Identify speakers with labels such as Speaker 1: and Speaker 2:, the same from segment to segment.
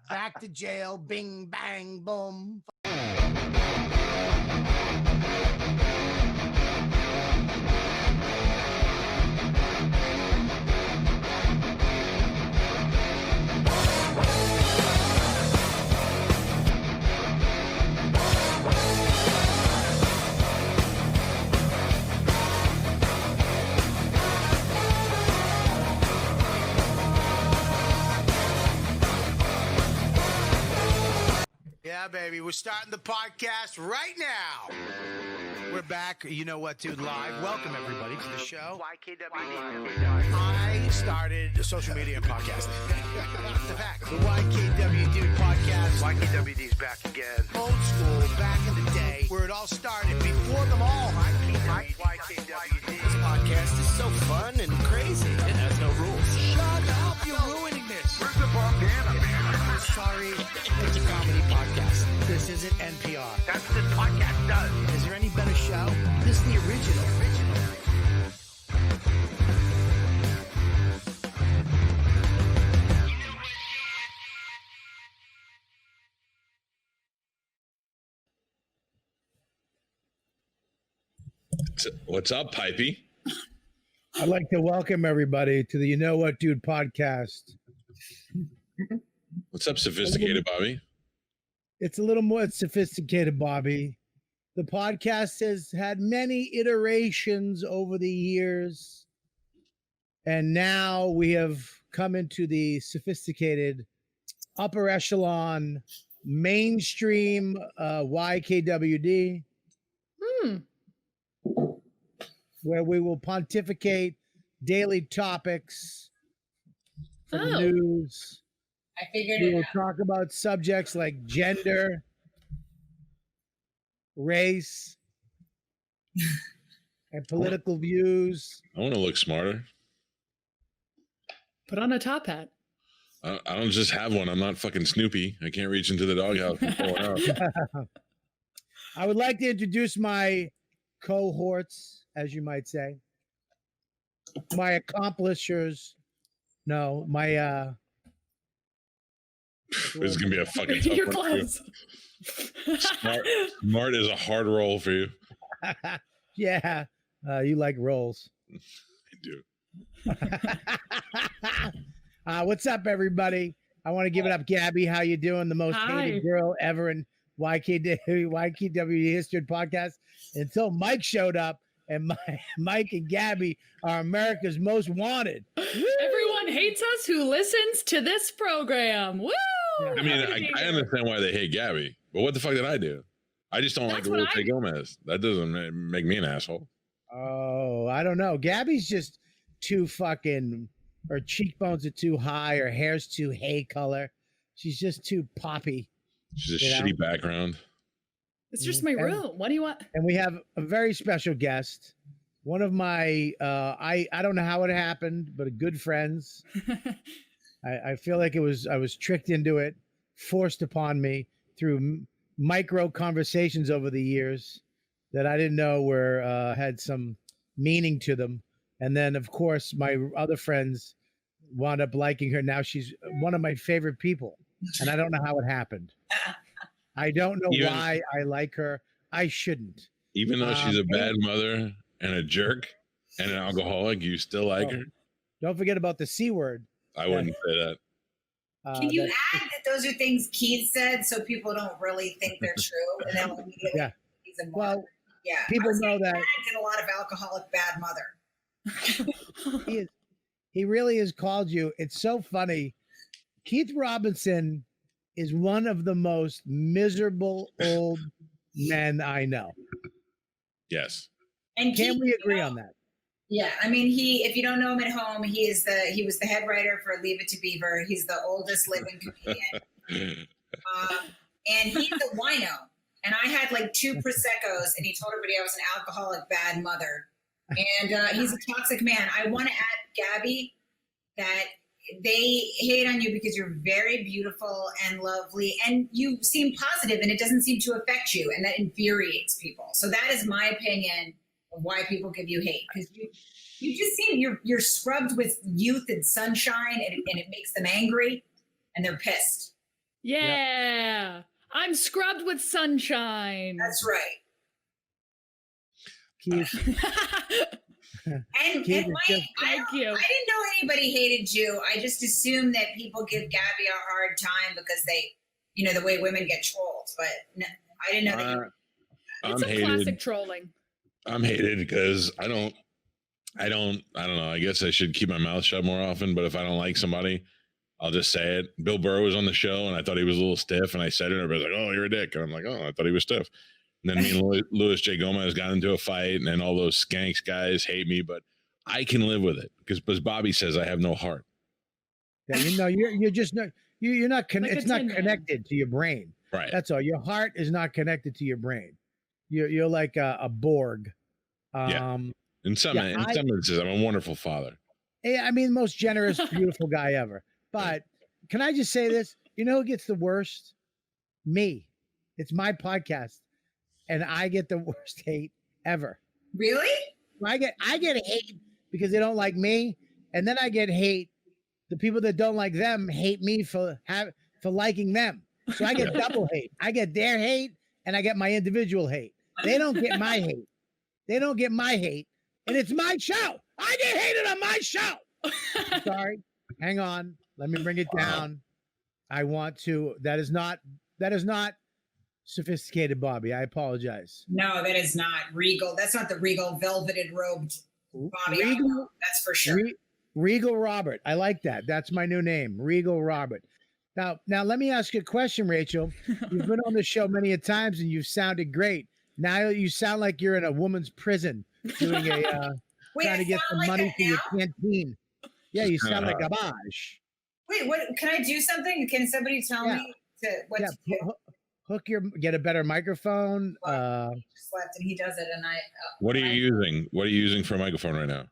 Speaker 1: Back to jail. Bing, bang, boom. Yeah, baby. We're starting the podcast right now. We're back. You know what, dude? Live. Welcome, everybody, to the show. YKWD. I started social media and podcasting. The fact. The YKWD podcast. YKWD's back again. Old school, back in the day, where it all started. Before them all. YKWD. This podcast is so fun and crazy. It has no rules. Shut up. You're ruining this.
Speaker 2: Where's the bandana, man?
Speaker 1: Sorry, it's a comedy podcast. This isn't NPR.
Speaker 2: That's what this podcast does.
Speaker 1: Is there any better show? This is the original.
Speaker 3: What's up, Pipey?
Speaker 4: I'd like to welcome everybody to the You Know What Dude podcast.
Speaker 3: What's up, sophisticated Bobby?
Speaker 4: It's a little more sophisticated, Bobby. The podcast has had many iterations over the years, and now we have come into the sophisticated, upper echelon, mainstream YKWD, where we will pontificate daily topics from the news.
Speaker 5: I figured
Speaker 4: We
Speaker 5: it
Speaker 4: will
Speaker 5: out.
Speaker 4: talk about subjects like gender, race, and political views.
Speaker 3: I want to look smarter.
Speaker 6: Put on a top hat.
Speaker 3: I don't just have one. I'm not fucking Snoopy. I can't reach into the doghouse and pull it out.
Speaker 4: I would like to introduce my cohorts, as you might say. My accomplishers. No, my
Speaker 3: This is gonna be a fucking tough
Speaker 6: You're
Speaker 3: one for you.
Speaker 6: close.
Speaker 3: Smart is a hard role for you.
Speaker 4: yeah, you like rolls.
Speaker 3: I do.
Speaker 4: What's up, everybody? I want to give it up, Gabby. How you doing? The most hated girl ever in YKWD history podcast. Until Mike showed up, and Mike and Gabby are America's most wanted.
Speaker 6: Everyone hates us who listens to this program. Woo!
Speaker 3: I mean, I understand why they hate Gabby, but what the fuck did I do? I just don't
Speaker 6: That's
Speaker 3: like
Speaker 6: what
Speaker 3: Lupe Gomez. That doesn't make me an asshole.
Speaker 4: Oh, I don't know. Gabby's just too fucking. Her cheekbones are too high. Her hair's too hay color. She's just too poppy.
Speaker 3: She's a
Speaker 4: You know?
Speaker 3: shitty background.
Speaker 6: It's just my room. What do you want?
Speaker 4: And we have a very special guest. One of my, I don't know how it happened, but good friends. I feel like I was tricked into it, forced upon me through micro conversations over the years that I didn't know had some meaning to them. And then, of course, my other friends wound up liking her. Now she's one of my favorite people, and I don't know how it happened. I don't know why I like her. I shouldn't.
Speaker 3: Even though she's a bad mother and a jerk and an alcoholic, you still like her?
Speaker 4: Don't forget about the C word.
Speaker 3: I wouldn't say that.
Speaker 5: Can you add that those are things Keith said so people don't really think they're true? And then immediately
Speaker 4: Yeah.
Speaker 5: he's a
Speaker 4: Well,
Speaker 5: yeah.
Speaker 4: people know that
Speaker 5: Did a lot of alcoholic bad mother.
Speaker 4: he really has called you. It's so funny. Keith Robinson is one of the most miserable old men I know.
Speaker 3: Yes.
Speaker 5: And
Speaker 4: Can
Speaker 5: Keith,
Speaker 4: we agree on that?
Speaker 5: Yeah, I mean, if you don't know him at home, he was the head writer for Leave It to Beaver. He's the oldest living comedian, and he's a wino. And I had like 2 Prosecco's, and he told everybody I was an alcoholic bad mother. And he's a toxic man. I want to add, Gabby, that they hate on you because you're very beautiful and lovely, and you seem positive, and it doesn't seem to affect you, and that infuriates people. So that is my opinion of why people give you hate, because you just seem you're scrubbed with youth and sunshine, and it makes them angry, and they're pissed.
Speaker 6: Yeah. I'm scrubbed with sunshine.
Speaker 5: That's right.
Speaker 4: Keith,
Speaker 5: And
Speaker 4: Keith is
Speaker 5: Mike,
Speaker 4: just-
Speaker 6: Thank you.
Speaker 5: I didn't know anybody hated you. I just assumed that people give Gabby a hard time because they, the way women get trolled. But no, I didn't know that.
Speaker 6: It's
Speaker 3: I'm
Speaker 6: a classic
Speaker 3: hated.
Speaker 6: trolling.
Speaker 3: I'm hated because I don't know. I guess I should keep my mouth shut more often, but if I don't like somebody, I'll just say it. Bill Burr was on the show and I thought he was a little stiff and I said it and everybody's like, oh, you're a dick. And I'm like, oh, I thought he was stiff. And then me and Louis J. Gomez got into a fight and then all those skanks guys hate me, but I can live with it because Bobby says I have no heart.
Speaker 4: Yeah, you're just not. You're not.
Speaker 6: Like a
Speaker 4: it's not
Speaker 6: tin man.
Speaker 4: connected to your brain.
Speaker 3: Right.
Speaker 4: That's all. Your heart is not connected to your brain. You're like a Borg.
Speaker 3: Yeah. In some instances, I'm a wonderful father.
Speaker 4: Yeah, I mean, most generous, beautiful guy ever. But can I just say this? You know who gets the worst? Me. It's my podcast, and I get the worst hate ever.
Speaker 5: Really?
Speaker 4: I get hate because they don't like me, and then I get hate. The people that don't like them hate me for liking them. So I get double hate. I get their hate, and I get my individual hate. They don't get my hate. They don't get my hate, and it's my show. I get hated on my show. Sorry. Hang on. Let me bring it down. I want to. That is not sophisticated, Bobby. I apologize.
Speaker 5: No, that is not regal. That's not the regal velveted robed Bobby.
Speaker 4: Regal,
Speaker 5: that's for sure.
Speaker 4: Regal Robert. I like that. That's my new name, Regal Robert. Now, let me ask you a question, Rachel. You've been on the show many a times, and you've sounded great. Now you sound like you're in a woman's prison doing a trying to get some money for your canteen. Yeah, you sound like garbage.
Speaker 5: Wait, what? Can I do something? Can somebody tell me what to do?
Speaker 4: Get a better microphone.
Speaker 5: He just left and he does it, and I.
Speaker 3: What are you using? What are you using for a microphone right now?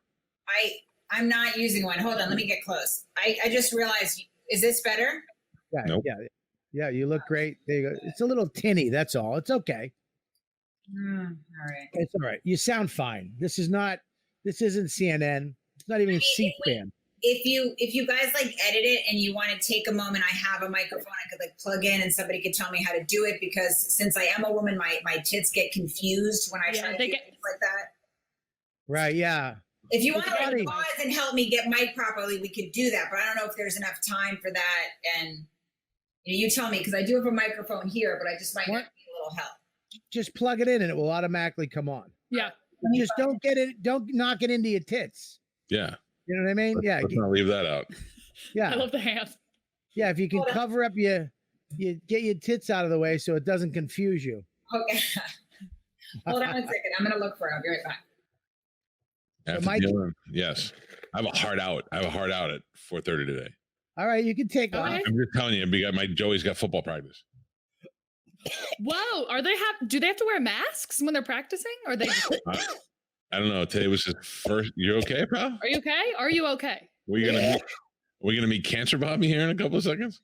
Speaker 5: I'm not using one. Hold on, let me get close. I just realized. Is this better?
Speaker 4: Yeah,
Speaker 3: Nope.
Speaker 4: yeah. You look great. There you go. It's a little tinny. That's all. It's okay.
Speaker 5: All right.
Speaker 4: It's all right. You sound fine. This isn't CNN. It's not even C-SPAN.
Speaker 5: If you guys like edit it and you want to take a moment, I have a microphone I could like plug in and somebody could tell me how to do it, because since I am a woman, my tits get confused when I try to do things like that.
Speaker 4: Right, yeah.
Speaker 5: If you want to
Speaker 4: funny.
Speaker 5: like pause and help me get mic properly, we could do that. But I don't know if there's enough time for that. And you tell me, because I do have a microphone here, but I just might need a little help.
Speaker 4: Just plug it in and it will automatically come on.
Speaker 6: Yeah.
Speaker 4: Just don't knock it into your tits.
Speaker 3: Yeah.
Speaker 4: You know what I mean?
Speaker 3: Let's not leave that out.
Speaker 4: Yeah.
Speaker 6: I love the hands.
Speaker 4: Yeah, if you can cover up you get your tits out of the way so it doesn't confuse you.
Speaker 5: Okay. Hold on 1 second. I'm going to look for it. I'll be right back.
Speaker 3: Yes. I have a hard out. I have a hard out at 4:30 today.
Speaker 4: All right, you can take off.
Speaker 6: Okay.
Speaker 3: I'm just telling you, because my Joey's got football practice.
Speaker 6: Whoa. Do they have to wear masks when they're practicing? Or are they just,
Speaker 3: I don't know. Today was his first. You okay, pal?
Speaker 6: are you okay? Are you okay?
Speaker 3: We're gonna meet Cancer Bobby here in a couple of seconds.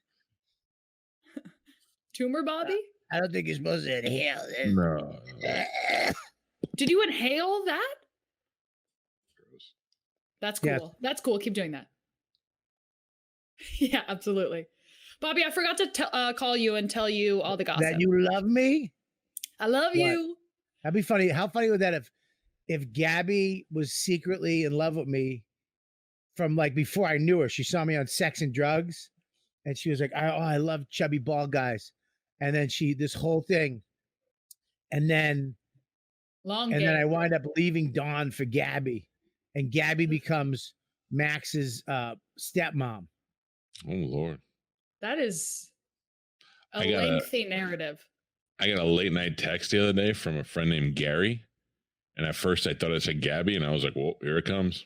Speaker 6: Tumor Bobby?
Speaker 4: I don't think you're supposed to inhale this.
Speaker 3: No.
Speaker 6: Did you inhale that? That's cool.
Speaker 4: Yes.
Speaker 6: That's cool. Keep doing that. Yeah, absolutely. Bobby, I forgot to call you and tell you all the gossip.
Speaker 4: That you love me?
Speaker 6: I love
Speaker 4: What?
Speaker 6: you.
Speaker 4: That'd be funny. How funny would that if Gabby was secretly in love with me from before I knew her? She saw me on Sex and Drugs, and she was like, I love chubby bald guys. And then this whole thing. And then then I wind up leaving Dawn for Gabby. And Gabby becomes Max's stepmom.
Speaker 3: Oh Lord.
Speaker 6: That is a
Speaker 3: I got a-
Speaker 6: lengthy narrative.
Speaker 3: I got a late night text the other day from a friend named Gary. And at first I thought it said Gabby, and I was like, well, here it comes.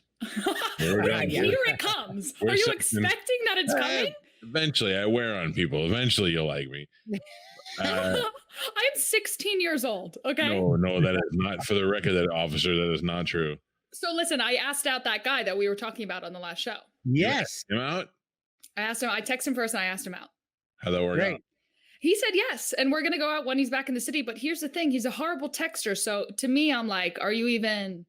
Speaker 3: Here it comes.
Speaker 6: Here it comes.
Speaker 3: We're
Speaker 6: Are you
Speaker 3: sitting-
Speaker 6: expecting that it's coming?
Speaker 3: Eventually, I wear on people. Eventually, you'll like me.
Speaker 6: I'm 16 years old. Okay.
Speaker 3: No, that is not, for the record, that officer, that is not true.
Speaker 6: So listen, I asked out that guy that we were talking about on the last show.
Speaker 4: Yes.
Speaker 3: Him out?
Speaker 6: I asked him, I texted him first and I asked him out.
Speaker 3: How'd that work
Speaker 4: Great.
Speaker 3: out?
Speaker 6: He said yes. And we're going to go out when he's back in the city. But here's the thing. He's a horrible texter. So to me, I'm like, are you even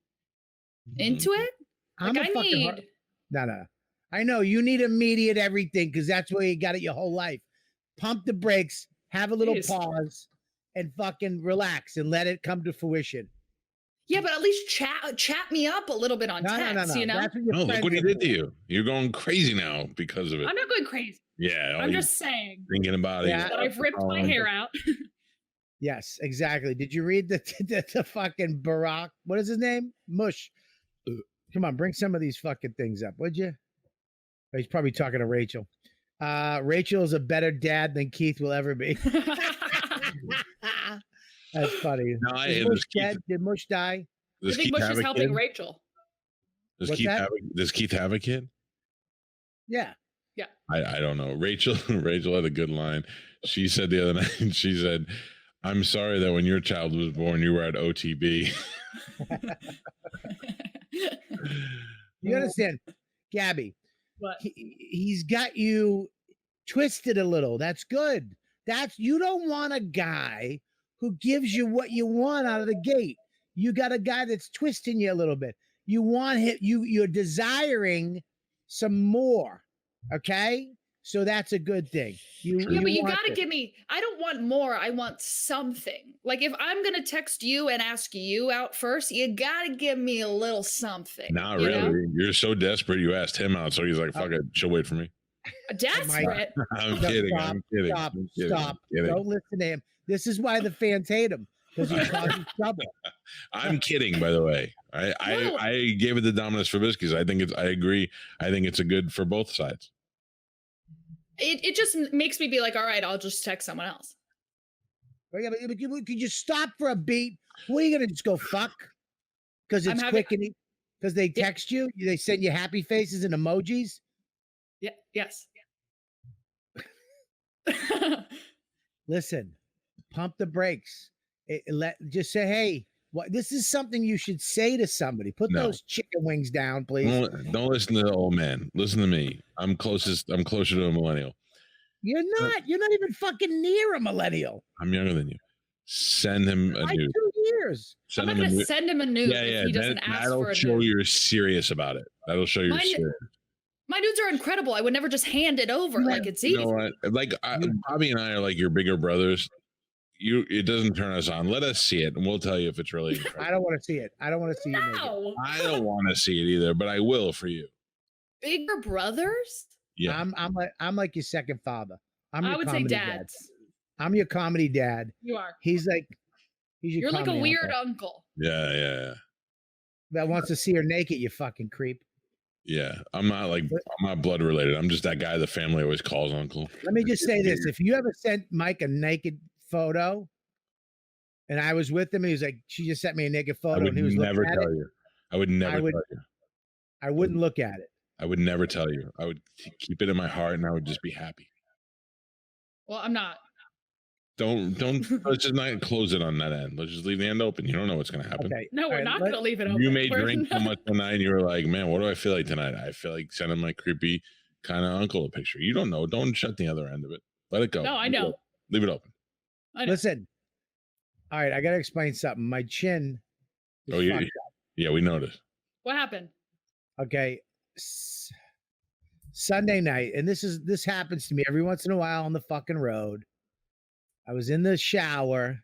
Speaker 6: into it?
Speaker 4: I'm
Speaker 6: Like,
Speaker 4: a fucking No. I know you need immediate everything because that's where you got it your whole life. pump the brakes, have a little
Speaker 6: Jeez.
Speaker 4: pause, and fucking relax and let it come to fruition.
Speaker 6: Yeah, but at least chat me up a little bit on text, you know?
Speaker 4: That's what your
Speaker 3: No, look
Speaker 4: friends
Speaker 3: what he
Speaker 4: are
Speaker 3: did to
Speaker 4: for.
Speaker 3: you. You're going crazy now because of it.
Speaker 6: I'm not going crazy.
Speaker 3: Yeah. all
Speaker 6: I'm
Speaker 3: you
Speaker 6: just saying
Speaker 3: thinking about it.
Speaker 4: Yeah.
Speaker 6: that I've ripped my hair out.
Speaker 4: Yes, exactly. Did you read the fucking Barack? What is his name? Mush. Come on, bring some of these fucking things up, would you? Oh, he's probably talking to Rachel. Rachel is a better dad than Keith will ever be. That's funny.
Speaker 3: No,
Speaker 4: Is Mush dead? Did Mush die?
Speaker 6: I
Speaker 3: Does
Speaker 6: think
Speaker 3: Keith
Speaker 6: Mush
Speaker 3: have
Speaker 6: is
Speaker 3: a
Speaker 6: helping
Speaker 3: kid?
Speaker 6: Rachel.
Speaker 3: Does
Speaker 4: What's
Speaker 3: Keith
Speaker 4: that?
Speaker 3: does Keith have a kid?
Speaker 4: Yeah.
Speaker 3: I don't know. Rachel had a good line. She said the other night, she said, "I'm sorry that when your child was born, you were at OTB."
Speaker 4: You understand, Gabby?
Speaker 6: What?
Speaker 4: He's got you twisted a little. That's good. You don't want a guy who gives you what you want out of the gate. You got a guy that's twisting you a little bit. You want him. You're desiring some more. Okay, so that's a good thing.
Speaker 6: Yeah, but you
Speaker 4: want
Speaker 6: gotta
Speaker 4: this.
Speaker 6: give me. I don't want more. I want something. Like if I'm gonna text you and ask you out first, you gotta give me a little something.
Speaker 3: Not
Speaker 6: you
Speaker 3: really.
Speaker 6: know?
Speaker 3: You're so desperate. You asked him out, so he's like, "Fuck it, she'll wait for me."
Speaker 6: Desperate.
Speaker 3: I'm
Speaker 4: No,
Speaker 3: kidding.
Speaker 4: stop,
Speaker 3: I'm kidding.
Speaker 4: Stop!
Speaker 3: I'm kidding.
Speaker 4: Stop!
Speaker 3: I'm kidding.
Speaker 4: Don't listen to him. This is why the fans hate him, because he causes trouble.
Speaker 3: I'm kidding, by the way.
Speaker 6: No.
Speaker 3: I gave it the dominance for Biscuits. I agree. I think it's a good for both sides.
Speaker 6: It just makes me be like, all right, I'll just text someone else.
Speaker 4: But yeah, but could you stop for a beat? What are you gonna just go fuck? Because it's quick and because they text you, they send you happy faces and emojis.
Speaker 6: Yeah. Yes.
Speaker 4: Listen, pump the brakes. Just say, hey, this is something you should say to somebody. Put those chicken wings down, please.
Speaker 3: Don't listen to the old man. Listen to me. I'm closer to a millennial.
Speaker 4: You're not even fucking near a millennial.
Speaker 3: I'm younger than you. Send him a
Speaker 4: Like
Speaker 3: nude.
Speaker 4: 2 years.
Speaker 6: I'm not gonna send him a nude if he doesn't ask
Speaker 3: that'll
Speaker 6: for a
Speaker 3: show
Speaker 6: nude.
Speaker 3: you're serious about it. That'll show you're serious.
Speaker 6: My nudes are incredible. I would never just hand it over. Like it's easy.
Speaker 3: You know what? Like Bobby and I are like your bigger brothers. It doesn't turn us on. Let us see it, and we'll tell you if it's really incredible.
Speaker 4: I don't want to see it. I don't want to see you naked.
Speaker 6: No.
Speaker 3: I don't want to see it either, but I will for you.
Speaker 6: Bigger brothers?
Speaker 3: Yeah,
Speaker 4: I'm like your second father.
Speaker 6: I would say
Speaker 4: comedy
Speaker 6: dads.
Speaker 4: dad. I'm your comedy dad.
Speaker 6: You are.
Speaker 4: He's your
Speaker 6: You're like a
Speaker 4: comedy
Speaker 6: weird
Speaker 4: uncle
Speaker 3: yeah.
Speaker 4: that wants to see her naked. You fucking creep.
Speaker 3: Yeah, I'm not blood related. I'm just that guy the family always calls uncle.
Speaker 4: Let me just say this: if you ever sent Mike a naked photo, and I was with him, he was like, "She just sent me a naked
Speaker 3: I
Speaker 4: photo,"
Speaker 3: would
Speaker 4: and he was
Speaker 3: never
Speaker 4: looking at
Speaker 3: tell
Speaker 4: it.
Speaker 3: you. I would never tell you.
Speaker 4: I wouldn't look at it.
Speaker 3: I would never tell you. I would keep it in my heart, and I would just be happy.
Speaker 6: Well, I'm not.
Speaker 3: Don't. Let's just not close it on that end. Let's just leave the end open. You don't know what's going to happen.
Speaker 4: Okay.
Speaker 6: No, we're not gonna leave it open.
Speaker 3: You may
Speaker 6: We're
Speaker 3: drink so
Speaker 6: not-
Speaker 3: much tonight, and you were like, "Man, what do I feel like tonight? I feel like sending my creepy kind of uncle a picture." You don't know. Don't shut the other end of it. Let it go.
Speaker 6: No, I know.
Speaker 3: Leave it open.
Speaker 6: I know.
Speaker 4: Listen. All right, I gotta explain something. My chin. Is
Speaker 3: Oh, yeah.
Speaker 4: fucked up.
Speaker 3: Yeah, we noticed.
Speaker 6: What happened?
Speaker 4: Okay. Sunday night, and this happens to me every once in a while on the fucking road. I was in the shower,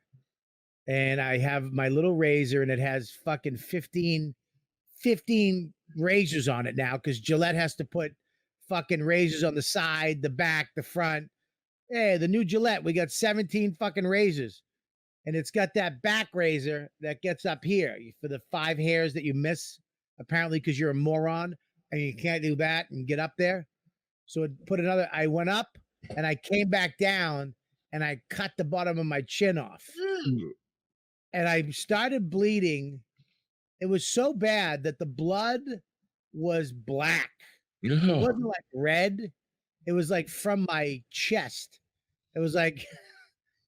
Speaker 4: and I have my little razor, and it has fucking 15 razors on it now because Gillette has to put fucking razors on the side, the back, the front. Hey, the new Gillette, we got 17 fucking razors. And it's got that back razor that gets up here for the 5 hairs that you miss, apparently, because you're a moron and you can't do that and get up there. So I went up and I came back down and I cut the bottom of my chin off. And I started bleeding. It was so bad that the blood was black. It
Speaker 3: No.
Speaker 4: wasn't like red. It was like from my chest. It was like,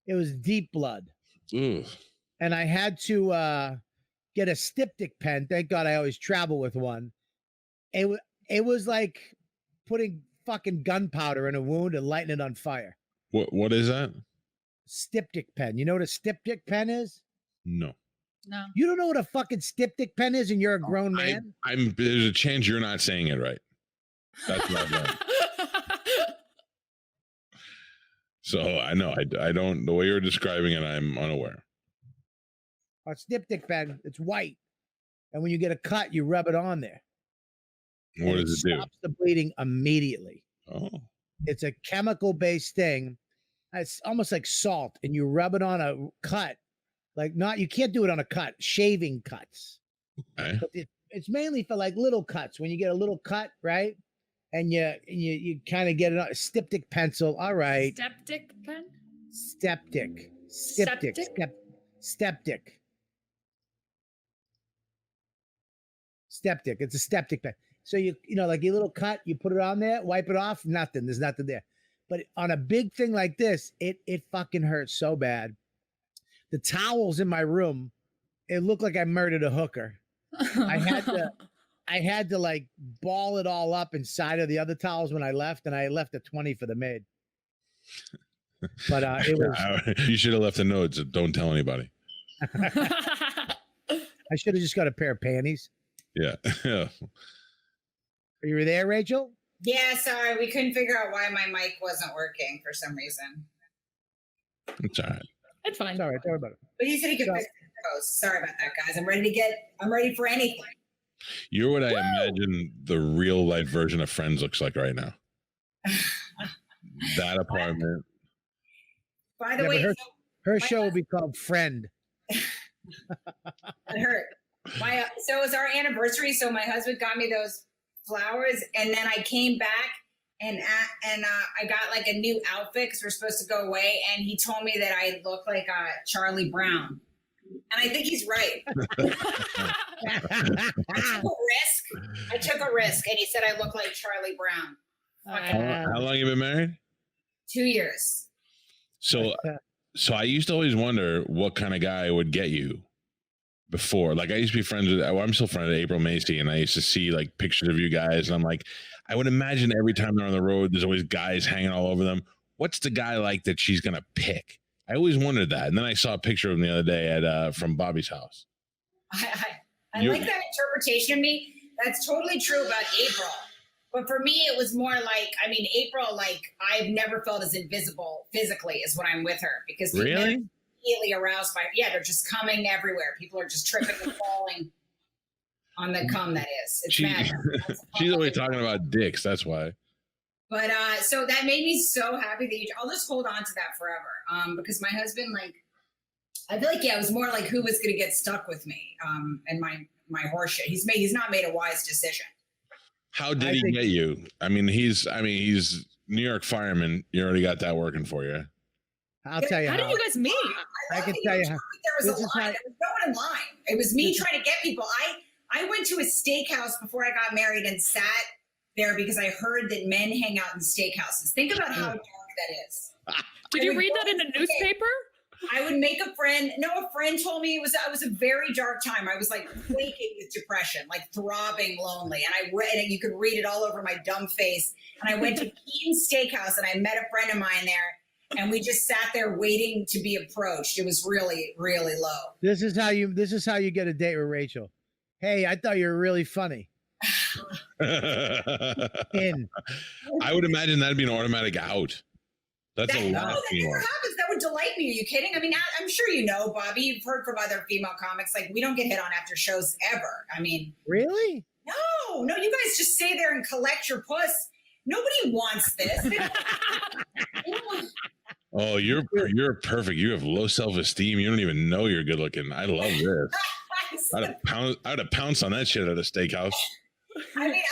Speaker 4: it was deep blood.
Speaker 3: Ugh.
Speaker 4: And I had to get a styptic pen. Thank God I always travel with one. It was like putting fucking gunpowder in a wound and lighting it on fire.
Speaker 3: What is that?
Speaker 4: Styptic pen. You know what a styptic pen is?
Speaker 3: No.
Speaker 6: No.
Speaker 4: You don't know what a fucking styptic pen is, and you're a grown man?
Speaker 3: There's a chance you're not saying it right. That's what I've learned. So I know I don't. The way you're describing it, I'm unaware.
Speaker 4: A styptic pen, it's white. And when you get a cut, you rub it on there.
Speaker 3: What
Speaker 4: and
Speaker 3: does it do?
Speaker 4: Stops the bleeding immediately.
Speaker 3: Oh,
Speaker 4: It's a chemical-based thing. It's almost like salt, and you rub it on a cut. Like you can't do it on a cut, shaving cuts.
Speaker 3: okay.
Speaker 4: But it's mainly for like little cuts. When you get a little cut, right? And you kind of get it on a styptic pencil. All right.
Speaker 6: Septic pen?
Speaker 4: Styptic.
Speaker 6: Septic?
Speaker 4: Styptic. Styptic. It's a styptic pen. So you know, like your little cut, you put it on there, wipe it off, nothing. There's nothing there. But on a big thing like this, it fucking hurts so bad. The towels in my room, it looked like I murdered a hooker. I had to like ball it all up inside of the other towels when I left, and I left a 20 for the maid. But it was.
Speaker 3: You should have left a note. So don't tell anybody.
Speaker 4: I should have just got a pair of panties.
Speaker 3: Yeah.
Speaker 4: Are you there, Rachel?
Speaker 5: Yeah, sorry, we couldn't figure out why my mic wasn't working for some reason.
Speaker 3: It's all right.
Speaker 6: It's fine.
Speaker 4: Sorry, don't worry about it.
Speaker 5: But he said he could fix the post. Sorry about that, guys. I'm ready for anything.
Speaker 3: You're what I imagine the real life version of Friends looks like right now. That apartment.
Speaker 5: By the
Speaker 4: Yeah,
Speaker 5: way,
Speaker 4: but her show will be called Friend.
Speaker 5: it hurt. So it was our anniversary. So my husband got me those flowers, and then I came back and I got like a new outfit because we're supposed to go away, and he told me that I look like Charlie Brown, and I think he's right. I took a risk, and he said I look like Charlie Brown.
Speaker 3: How long you been married?
Speaker 5: 2 years.
Speaker 3: So I used to always wonder what kind of guy would get you before. Like I used to be friends with, I'm still friends with April Macy, and I used to see like pictures of you guys, and I'm like, I would imagine every time they're on the road, there's always guys hanging all over them. What's the guy like that she's gonna pick? I always wondered that, and then I saw a picture of him the other day at from Bobby's house.
Speaker 5: I like that interpretation of me. That's totally true about April. But for me, it was more like, I mean, April, like, I've never felt as invisible physically as when I'm with her. Because people are immediately aroused by, they're just coming everywhere. People are just tripping and falling on the cum, that is. It's mad.
Speaker 3: She's always talking about dicks, that's why.
Speaker 5: But so that made me so happy that I'll just hold on to that forever. Because my husband, like, I feel like, it was more like who was going to get stuck with me and my horse shit. He's not made a wise decision.
Speaker 3: How did he get you? I mean, he's New York fireman. You already got that working for you.
Speaker 4: I'll tell you
Speaker 6: how did you guys meet?
Speaker 4: I can tell you how.
Speaker 5: There was a line. There was no one in line. It was me trying to get people. I went to a steakhouse before I got married and sat there because I heard that men hang out in steakhouses. Think about how dark that is.
Speaker 6: Did you read that in a newspaper?
Speaker 5: I would make a friend. No, a friend told me it was a very dark time. I was like quaking with depression, like throbbing lonely. And I read it. You could read it all over my dumb face. And I went to Keaton's Steakhouse and I met a friend of mine there. And we just sat there waiting to be approached. It was really, really low.
Speaker 4: This is how you get a date with Rachel. Hey, I thought you were really funny. In.
Speaker 3: I would imagine that'd be an automatic out. That's a lot of
Speaker 5: that never happens. That would delight me. Are you kidding? I mean, I'm sure you know, Bobby. You've heard from other female comics. Like, we don't get hit on after shows ever. I mean,
Speaker 4: really?
Speaker 5: No. You guys just stay there and collect your puss. Nobody wants this.
Speaker 3: Oh, you're perfect. You have low self-esteem. You don't even know you're good looking. I love this. I'd have pounced on that shit at a steakhouse.
Speaker 5: I mean,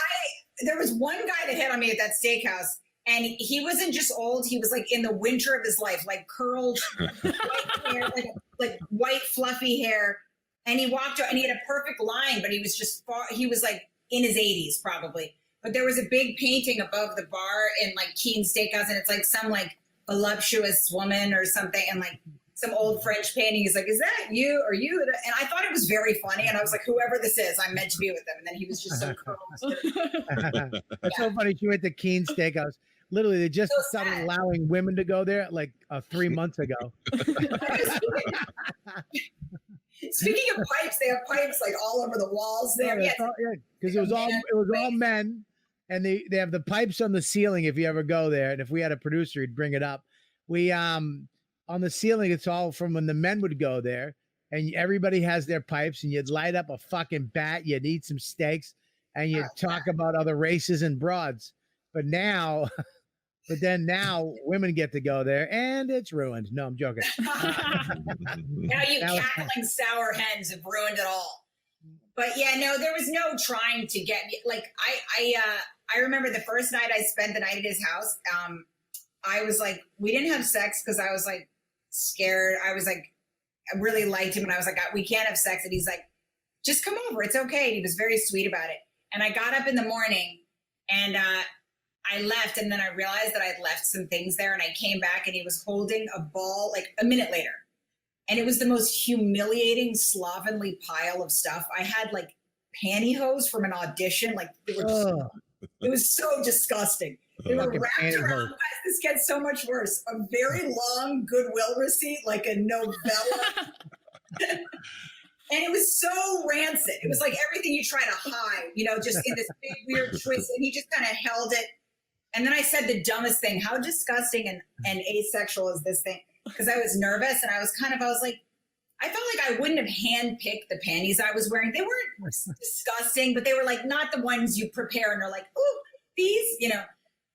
Speaker 5: there was one guy that hit on me at that steakhouse. And he wasn't just old; he was like in the winter of his life, like curled white hair, like white fluffy hair. And he walked out, and he had a perfect line, but he was just he was like in his 80s probably. But there was a big painting above the bar in like Keaton's Steakhouse, and it's like some like voluptuous woman or something, and like some old French painting. He's like, "Is that you or you?" And I thought it was very funny, and I was like, "Whoever this is, I'm meant to be with them." And then he was just so curled.
Speaker 4: That's so funny. She went to Keaton's Steakhouse. Literally, they just started allowing women to go there like 3 months ago.
Speaker 5: Speaking of pipes, they have pipes like all over the walls there.
Speaker 4: Because it was all men, and they have the pipes on the ceiling if you ever go there. And if we had a producer, he'd bring it up. we on the ceiling, it's all from when the men would go there, and everybody has their pipes, and you'd light up a fucking bat, you'd eat some steaks, and you'd talk about other races and broads. But now, now women get to go there, and it's ruined. No, I'm joking.
Speaker 5: Now you cackling sour hens have ruined it all. But yeah, no, there was no trying to get me. Like I remember the first night I spent the night at his house. I was like, we didn't have sex because I was like scared. I was like, I really liked him, and I was like, we can't have sex. And he's like, just come over, it's okay. And he was very sweet about it. And I got up in the morning, and I left, and then I realized that I'd left some things there, and I came back, and he was holding a ball like a minute later. And it was the most humiliating, slovenly pile of stuff. I had like pantyhose from an audition. Like they were just, it was so disgusting. They were wrapped around. Guys, this gets so much worse. A very long Goodwill receipt, like a novella. And it was so rancid. It was like everything you try to hide, just in this big weird twist. And he just kind of held it. And then I said the dumbest thing. How disgusting and asexual is this thing? Because I was nervous, and I was like, I felt like I wouldn't have handpicked the panties I was wearing. They weren't disgusting, but they were like not the ones you prepare and are like, ooh, these,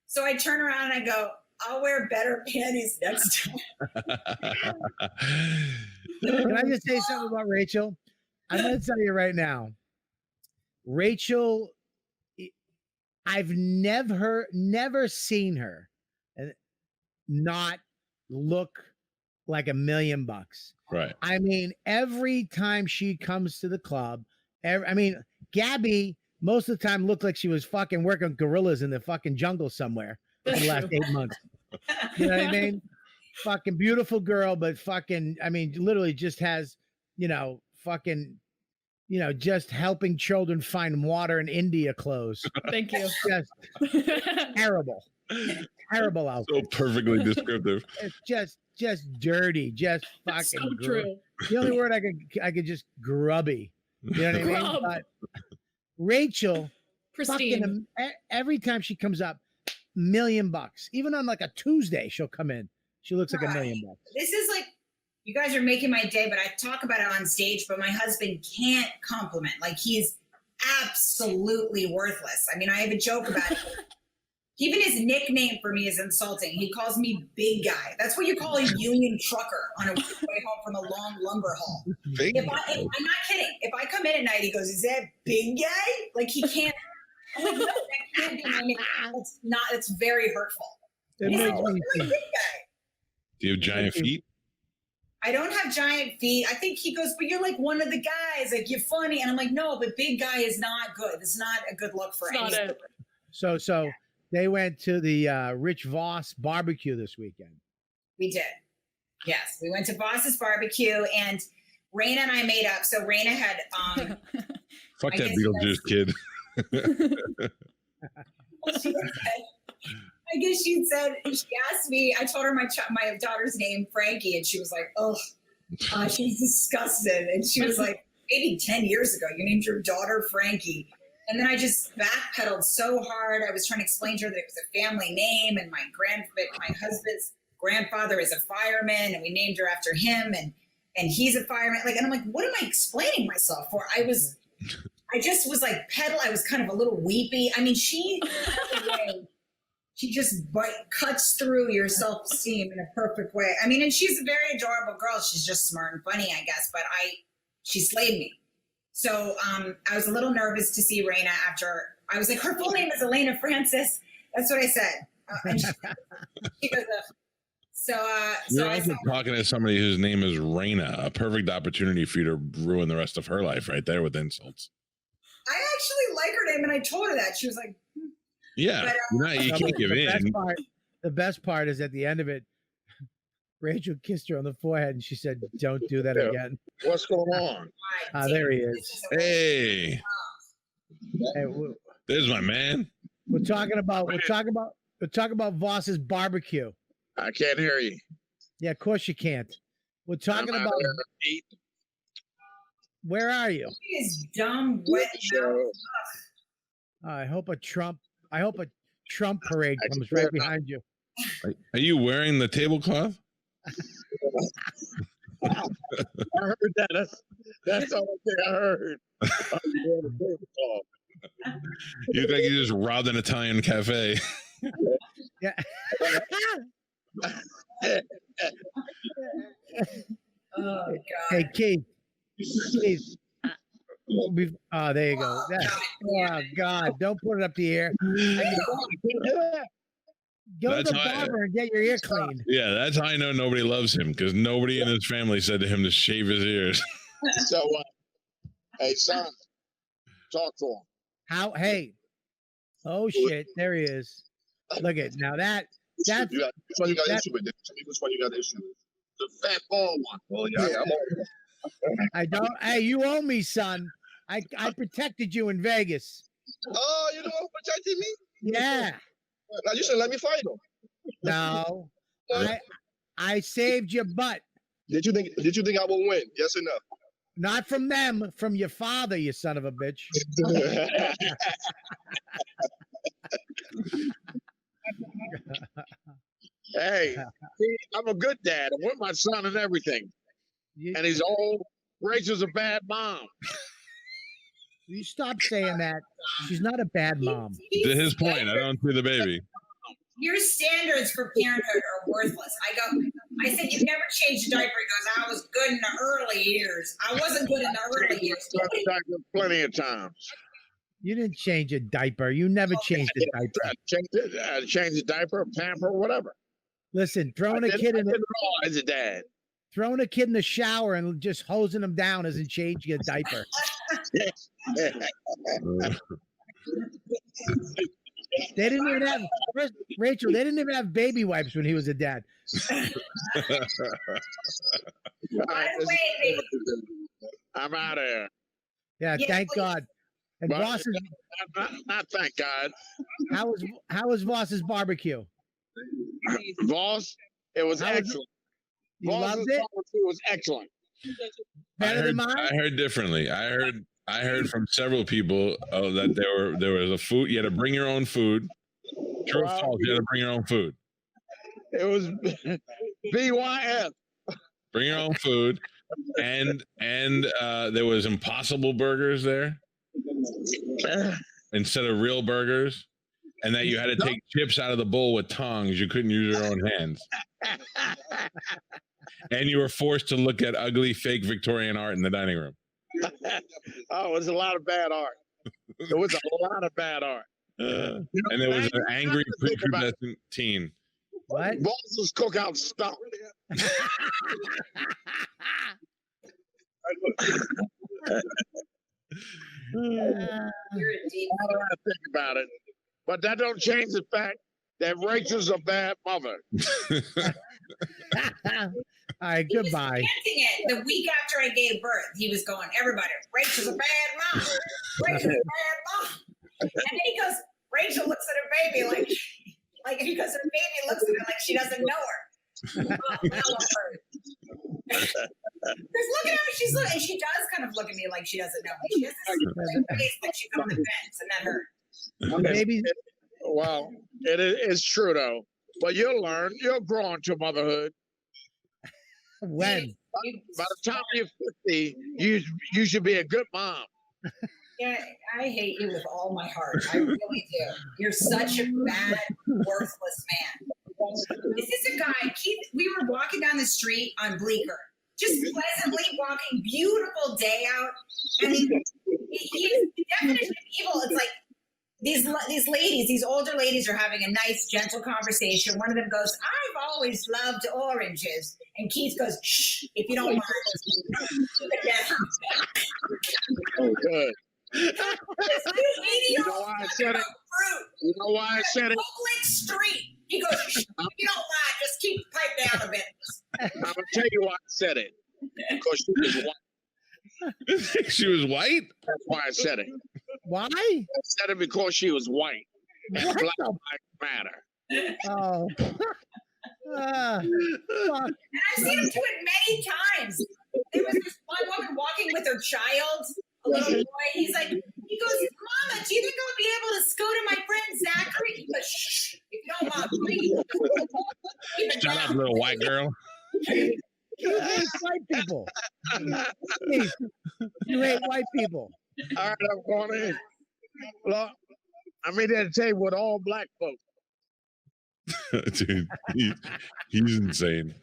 Speaker 5: So I turn around and I go, I'll wear better panties next time.
Speaker 4: Can I just say something about Rachel? I'm going to tell you right now. Rachel, I've never seen her not look like $1 million.
Speaker 3: Right.
Speaker 4: I mean, every time she comes to the club, Gabby most of the time looked like she was fucking working gorillas in the fucking jungle somewhere for the last 8 months. You know what I mean? Fucking beautiful girl, but fucking, literally just has, just helping children find water in India clothes.
Speaker 6: Thank you.
Speaker 4: Just terrible. Terrible outfit.
Speaker 3: So perfectly descriptive.
Speaker 4: It's just dirty, just fucking
Speaker 6: so true.
Speaker 4: The only word I could just grubby. You know what I mean?
Speaker 6: Grub.
Speaker 4: But Rachel,
Speaker 6: Pristine.
Speaker 4: every time she comes up, $1 million. Even on like a Tuesday, she'll come in. She looks like $1 million.
Speaker 5: This is like, you guys are making my day, but I talk about it on stage, but my husband can't compliment. Like, he's absolutely worthless. I have a joke about it. Even his nickname for me is insulting. He calls me Big Guy. That's what you call a union trucker on a way home from a long lumber haul. I'm not kidding. If I come in at night, he goes, "Is that Big Guy?" Like, he can't. I'm like, no, that can't be my name. It's not. It's very hurtful. He's like, "You're a Big Guy."
Speaker 3: Do you have giant feet?
Speaker 5: I don't have giant feet. I think he goes, "But you're like one of the guys. Like, you're funny." And I'm like, "No, but Big Guy is not good. It's not a good look for anyone."
Speaker 4: So. They went to the Rich Voss barbecue this weekend.
Speaker 5: We did. Yes, we went to Voss's barbecue, and Raina and I made up. So Raina had
Speaker 3: Fuck that Beetlejuice kid.
Speaker 5: I guess she asked me, I told her my daughter's name, Frankie, and she was like, oh, she was disgusted. And she was like, maybe 10 years ago, you named your daughter Frankie. And then I just backpedaled so hard. I was trying to explain to her that it was a family name, and my husband's grandfather is a fireman, and we named her after him, and he's a fireman. Like, and I'm like, what am I explaining myself for? I just was like I was kind of a little weepy. she just cuts through your self-esteem in a perfect way. And she's a very adorable girl. She's just smart and funny, I guess, but she slayed me. So I was a little nervous to see Raina after. I was like, her full name is Elena Francis. That's what I said. And she goes,
Speaker 3: You're also talking to somebody whose name is Raina. A perfect opportunity for you to ruin the rest of her life right there with insults.
Speaker 5: I actually like her name, and I told her that. She was like,
Speaker 3: yeah, but, you can't give in.
Speaker 4: The best part is at the end of it, Rachel kissed her on the forehead, and she said, "Don't do that again."
Speaker 2: What's going on?
Speaker 4: There he is.
Speaker 3: Hey, there's my man.
Speaker 4: We're talking about Voss's barbecue.
Speaker 2: I can't hear you.
Speaker 4: Yeah, of course you can't. We're talking about. Where are you?
Speaker 5: He is dumb, wet.
Speaker 4: I hope a Trump parade comes right behind you.
Speaker 3: Are you wearing the tablecloth?
Speaker 2: I heard that. That's the only thing I heard.
Speaker 3: You look like you just robbed an Italian cafe.
Speaker 4: Yeah.
Speaker 5: Oh God.
Speaker 4: Hey, Keith. There you go. Oh God! Don't put it up the air. Go to
Speaker 3: That's
Speaker 4: the
Speaker 3: how
Speaker 4: barber and get your ear cleaned.
Speaker 3: Yeah, that's how I know nobody loves him, because nobody in his family said to him to shave his ears.
Speaker 2: So, hey, son, talk to him.
Speaker 4: How? Hey. Oh shit! There he is. Look at now that. That's
Speaker 2: Which one you got issue with? Tell me which one you got issue with. The fat ball one. Well, yeah, I'm on.
Speaker 4: I don't. Hey, you owe me, son. I protected you in Vegas.
Speaker 2: Oh, you know what protected me?
Speaker 4: Yeah.
Speaker 2: Now you should let me fight him.
Speaker 4: No. I saved your butt.
Speaker 2: Did you think I will win? Yes or no?
Speaker 4: Not from them, from your father, you son of a bitch.
Speaker 2: Hey, see, I'm a good dad. I'm with my son and everything. And he's old. Rachel's a bad mom.
Speaker 4: You stop saying that. She's not a bad mom.
Speaker 3: To his point, I don't see the baby.
Speaker 5: Your standards for parenthood are worthless. I said, you've never changed a diaper. He goes, I was good in the early years. I wasn't good in the early years.
Speaker 2: Plenty of times.
Speaker 4: You didn't change a diaper. You never changed a diaper.
Speaker 2: Change the diaper, pamper, whatever.
Speaker 4: Listen, throwing a kid in
Speaker 2: as a dad.
Speaker 4: Throwing a kid in the shower and just hosing him down isn't changing a diaper. They didn't even have Rachel. They didn't even have baby wipes when he was a dad.
Speaker 5: By the way,
Speaker 2: I'm out of here.
Speaker 4: Yeah, thank God. And
Speaker 2: Well,
Speaker 4: Voss's,
Speaker 2: not thank God.
Speaker 4: how was Voss's barbecue?
Speaker 2: Voss, it was excellent.
Speaker 4: You
Speaker 2: Voss's
Speaker 4: loved it?
Speaker 2: barbecue was excellent.
Speaker 4: Better than mine?
Speaker 3: I heard differently. I heard from several people that there was a food. You had to bring your own food. True or false? You had to bring your own food.
Speaker 2: It was BYF.
Speaker 3: Bring your own food, and there was Impossible Burgers there instead of real burgers, and that you had to take chips out of the bowl with tongs. You couldn't use your own hands, and you were forced to look at ugly fake Victorian art in the dining room.
Speaker 2: Oh, it was a lot of bad art. There was a lot of bad art.
Speaker 3: And there was an angry prepubescent teen.
Speaker 4: What?
Speaker 2: Voss's cookout stunk.
Speaker 5: you're a deep.
Speaker 2: I don't think about it, but that don't change the fact that Rachel's a bad mother.
Speaker 4: All right, goodbye.
Speaker 5: He was chanting it the week after I gave birth. He was going, everybody, Rachel's a bad mom. Rachel's a bad mom. And then he goes, Rachel looks at her baby like because her baby looks at her like she doesn't know her. Because look at her, she's looking, and she does kind of look at me like she doesn't know me. She has this face like she's on the fence, and that hurts.
Speaker 4: Baby.
Speaker 2: Well, it's true though. But you'll learn. You'll grow into motherhood.
Speaker 4: When?
Speaker 2: By the time you're 50, you should be a good mom.
Speaker 5: Yeah, I hate you with all my heart. I really do. You're such a bad, worthless man. This is a guy, Keith, we were walking down the street on Bleecker, just pleasantly walking, beautiful day out. And he's the definition of evil. It's like these ladies, these older ladies are having a nice, gentle conversation. One of them goes, I've always loved oranges. And Keith goes, shh, if you don't mind.
Speaker 2: Oh, good.
Speaker 5: You
Speaker 2: know why I said it? You know why I said it?
Speaker 5: Public street. He goes, shh, if you don't mind, just keep the pipe down a bit.
Speaker 2: I'm going to tell you why I said it. Because she was white.
Speaker 3: She was white?
Speaker 2: That's why I said it.
Speaker 4: Why?
Speaker 2: I said it because she was white. And
Speaker 4: What
Speaker 2: black
Speaker 4: the-
Speaker 2: lives matter.
Speaker 4: Oh. Fuck.
Speaker 5: And I've seen him do it many times. There was this one woman walking with her child, a little boy. He goes, Mama, do you think I'll be able to go to my friend Zachary? He goes, shh, if you don't mind, please.
Speaker 3: little white girl.
Speaker 4: You hate white people. You hate white people.
Speaker 2: All right, I'm going in. Look, I'm in at a table with all black folks.
Speaker 3: Dude, he's insane.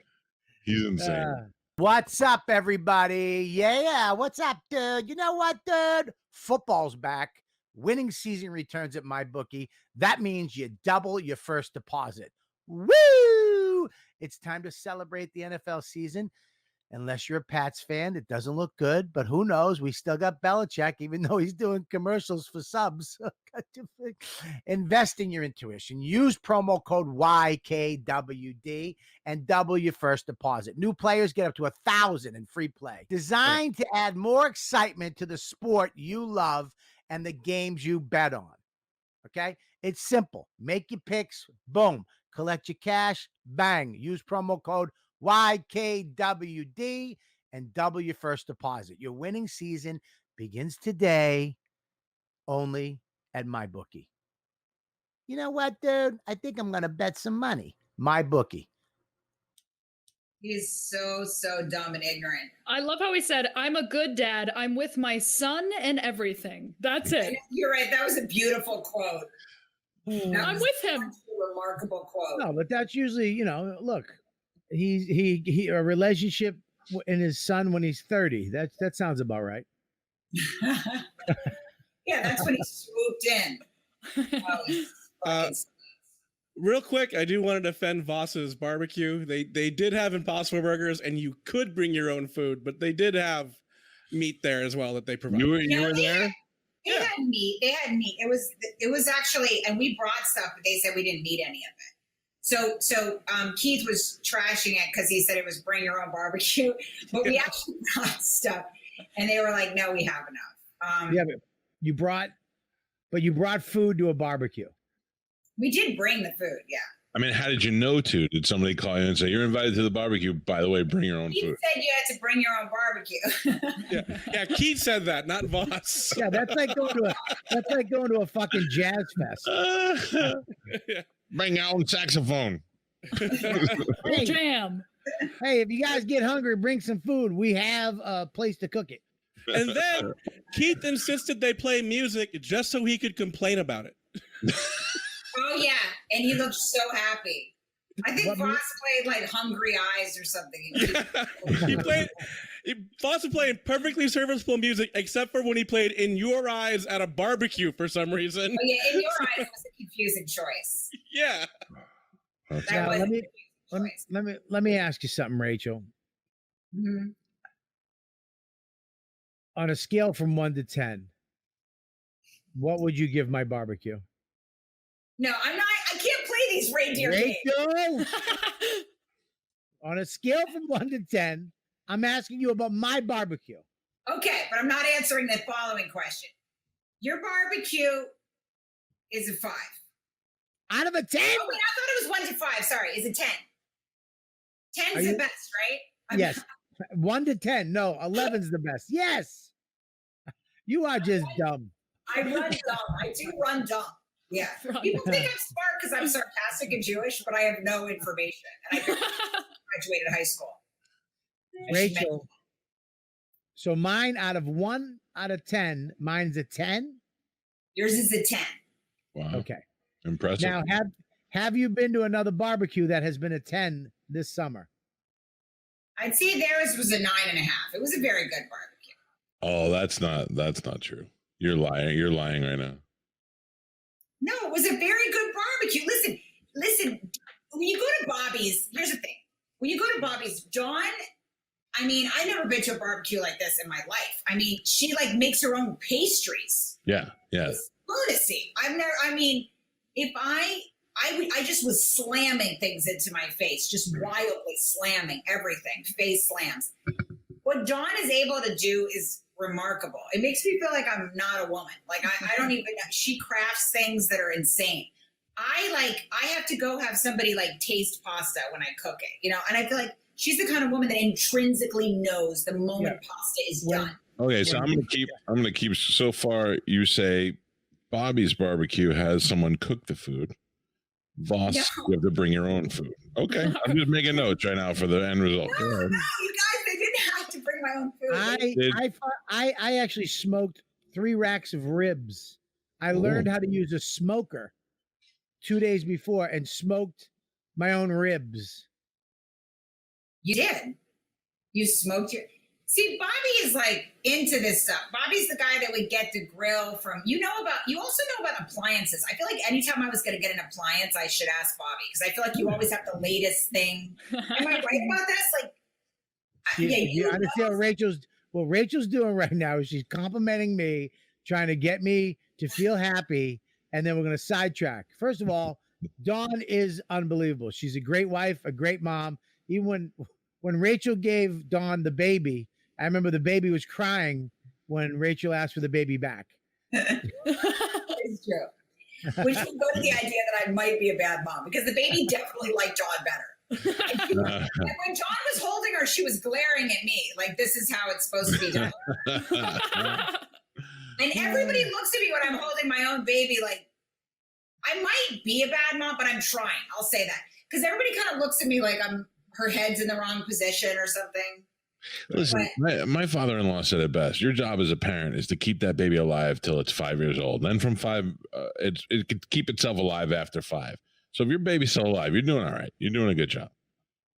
Speaker 3: He's insane.
Speaker 1: What's up, everybody? Yeah, what's up, dude? You know what, dude? Football's back. Winning season returns at MyBookie. That means you double your first deposit. Woo! It's time to celebrate the NFL season. Unless you're a Pats fan, it doesn't look good, but who knows? We still got Belichick, even though he's doing commercials for subs. Invest in your intuition. Use promo code YKWD and double your first deposit. New players get up to $1,000 in free play. Designed to add more excitement to the sport you love and the games you bet on. Okay? It's simple. Make your picks. Boom. Collect your cash. Bang. Use promo code YKWD and double your first deposit. Your winning season begins today only at MyBookie. You know what, dude? I think I'm going to bet some money. MyBookie.
Speaker 5: He's so dumb and ignorant.
Speaker 6: I love how he said, I'm a good dad. I'm with my son and everything. That's it.
Speaker 5: You're right. That was a beautiful quote.
Speaker 6: I'm with him.
Speaker 5: A remarkable quote.
Speaker 4: No, but that's usually, look, he a relationship in his son when he's 30. That sounds about right.
Speaker 5: Yeah, that's when he swooped in.
Speaker 7: Real quick, I do want to defend Voss's barbecue. They did have Impossible Burgers, and you could bring your own food, but they did have meat there as well that they provided.
Speaker 3: You were there?
Speaker 5: They had meat. They had meat. It was actually, and we brought stuff, but they said we didn't need any of it. So Keith was trashing it because he said it was bring your own barbecue, but we actually brought stuff, and they were like, "No, we have enough."
Speaker 4: Yeah, but you brought food to a barbecue.
Speaker 5: We did bring the food, yeah.
Speaker 3: I mean, how did you know to? Did somebody call you and say, you're invited to the barbecue? By the way, bring your own
Speaker 5: Keith
Speaker 3: food.
Speaker 5: said you had to bring your own barbecue.
Speaker 7: Yeah, Keith said that, not Voss.
Speaker 4: Yeah, that's like going to a fucking jazz fest.
Speaker 3: Bring your own saxophone.
Speaker 4: Hey,
Speaker 6: Jam.
Speaker 4: Hey, if you guys get hungry, bring some food. We have a place to cook it.
Speaker 7: And then Keith insisted they play music just so he could complain about it.
Speaker 5: Oh yeah, and he looked so happy. I think Voss played like Hungry Eyes or something.
Speaker 7: Voss was playing perfectly serviceable music, except for when he played In Your Eyes at a barbecue for some reason.
Speaker 5: Oh yeah, In Your Eyes was a confusing choice.
Speaker 7: Yeah.
Speaker 5: That was
Speaker 4: Let me ask you something, Rachel.
Speaker 5: Mm-hmm.
Speaker 4: On a scale from 1 to 10, what would you give my barbecue?
Speaker 5: No, I'm not. I can't play these reindeer games.
Speaker 4: Rachel, on a scale from 1 to 10, I'm asking you about my barbecue.
Speaker 5: Okay, but I'm not answering the following question. Your barbecue is a 5.
Speaker 4: Out of a 10?
Speaker 5: Oh, wait, I thought it was 1 to 5. Sorry, is it 10? 10 is the best, right?
Speaker 4: Yes. 1 to 10. No, 11's the best. Yes. You are just dumb.
Speaker 5: I run dumb. I do run dumb. Yeah. People think I'm smart because I'm sarcastic and Jewish, but I have no information. And I graduated high school.
Speaker 4: Rachel. So mine out of 1 out of 10, mine's a 10.
Speaker 5: Yours is a 10.
Speaker 3: Wow.
Speaker 4: Okay.
Speaker 3: Impressive.
Speaker 4: Now, have you been to another barbecue that has been a 10 this summer?
Speaker 5: I'd say theirs was a 9.5. It was a very good barbecue.
Speaker 3: Oh, that's not true. You're lying. You're lying right now.
Speaker 5: No, it was a very good barbecue. Listen, when you go to Bobby's, here's the thing. When you go to Bobby's, Dawn, I mean, I've never been to a barbecue like this in my life. I mean, she like makes her own pastries.
Speaker 3: Yeah. Yeah.
Speaker 5: It's lunacy. If I just was slamming things into my face, just wildly slamming everything, face slams. What Dawn is able to do is remarkable. It makes me feel like I'm not a woman. Like I don't even know. She crafts things that are insane. I have to go have somebody like taste pasta when I cook it, and I feel like she's the kind of woman that intrinsically knows the moment pasta is done.
Speaker 3: Okay, so I'm gonna keep so far. You say Bobby's barbecue has someone cook the food. Voss, you have to bring your own food. Okay, I'm just making notes right now for the end result.
Speaker 5: No, you guys, they didn't have to bring my own food.
Speaker 4: I actually smoked 3 racks of ribs. I learned how to use a smoker 2 days before and smoked my own ribs.
Speaker 5: You did. You smoked your. See, Bobby is like into this stuff. Bobby's the guy that would get the grill from. You also know about appliances. I feel like anytime I was going to get an appliance, I should ask Bobby because I feel like you always have the latest thing. Am I right about this? Like,
Speaker 4: I understand what Rachel's doing right now is she's complimenting me, trying to get me to feel happy, and then we're going to sidetrack. First of all, Dawn is unbelievable. She's a great wife, a great mom. Even when Rachel gave Dawn the baby, I remember the baby was crying when Rachel asked for the baby back.
Speaker 5: It's true. Which can go to the idea that I might be a bad mom because the baby definitely liked Dawn better. And when Dawn was holding her, she was glaring at me like, this is how it's supposed to be done. And everybody looks at me when I'm holding my own baby like, I might be a bad mom, but I'm trying. I'll say that. Because everybody kind of looks at me like her head's in the wrong position or something.
Speaker 3: Listen, my father-in-law said it best. Your job as a parent is to keep that baby alive till it's 5 years old. Then from 5, it could keep itself alive after 5. So if your baby's still alive, you're doing all right. You're doing a good job.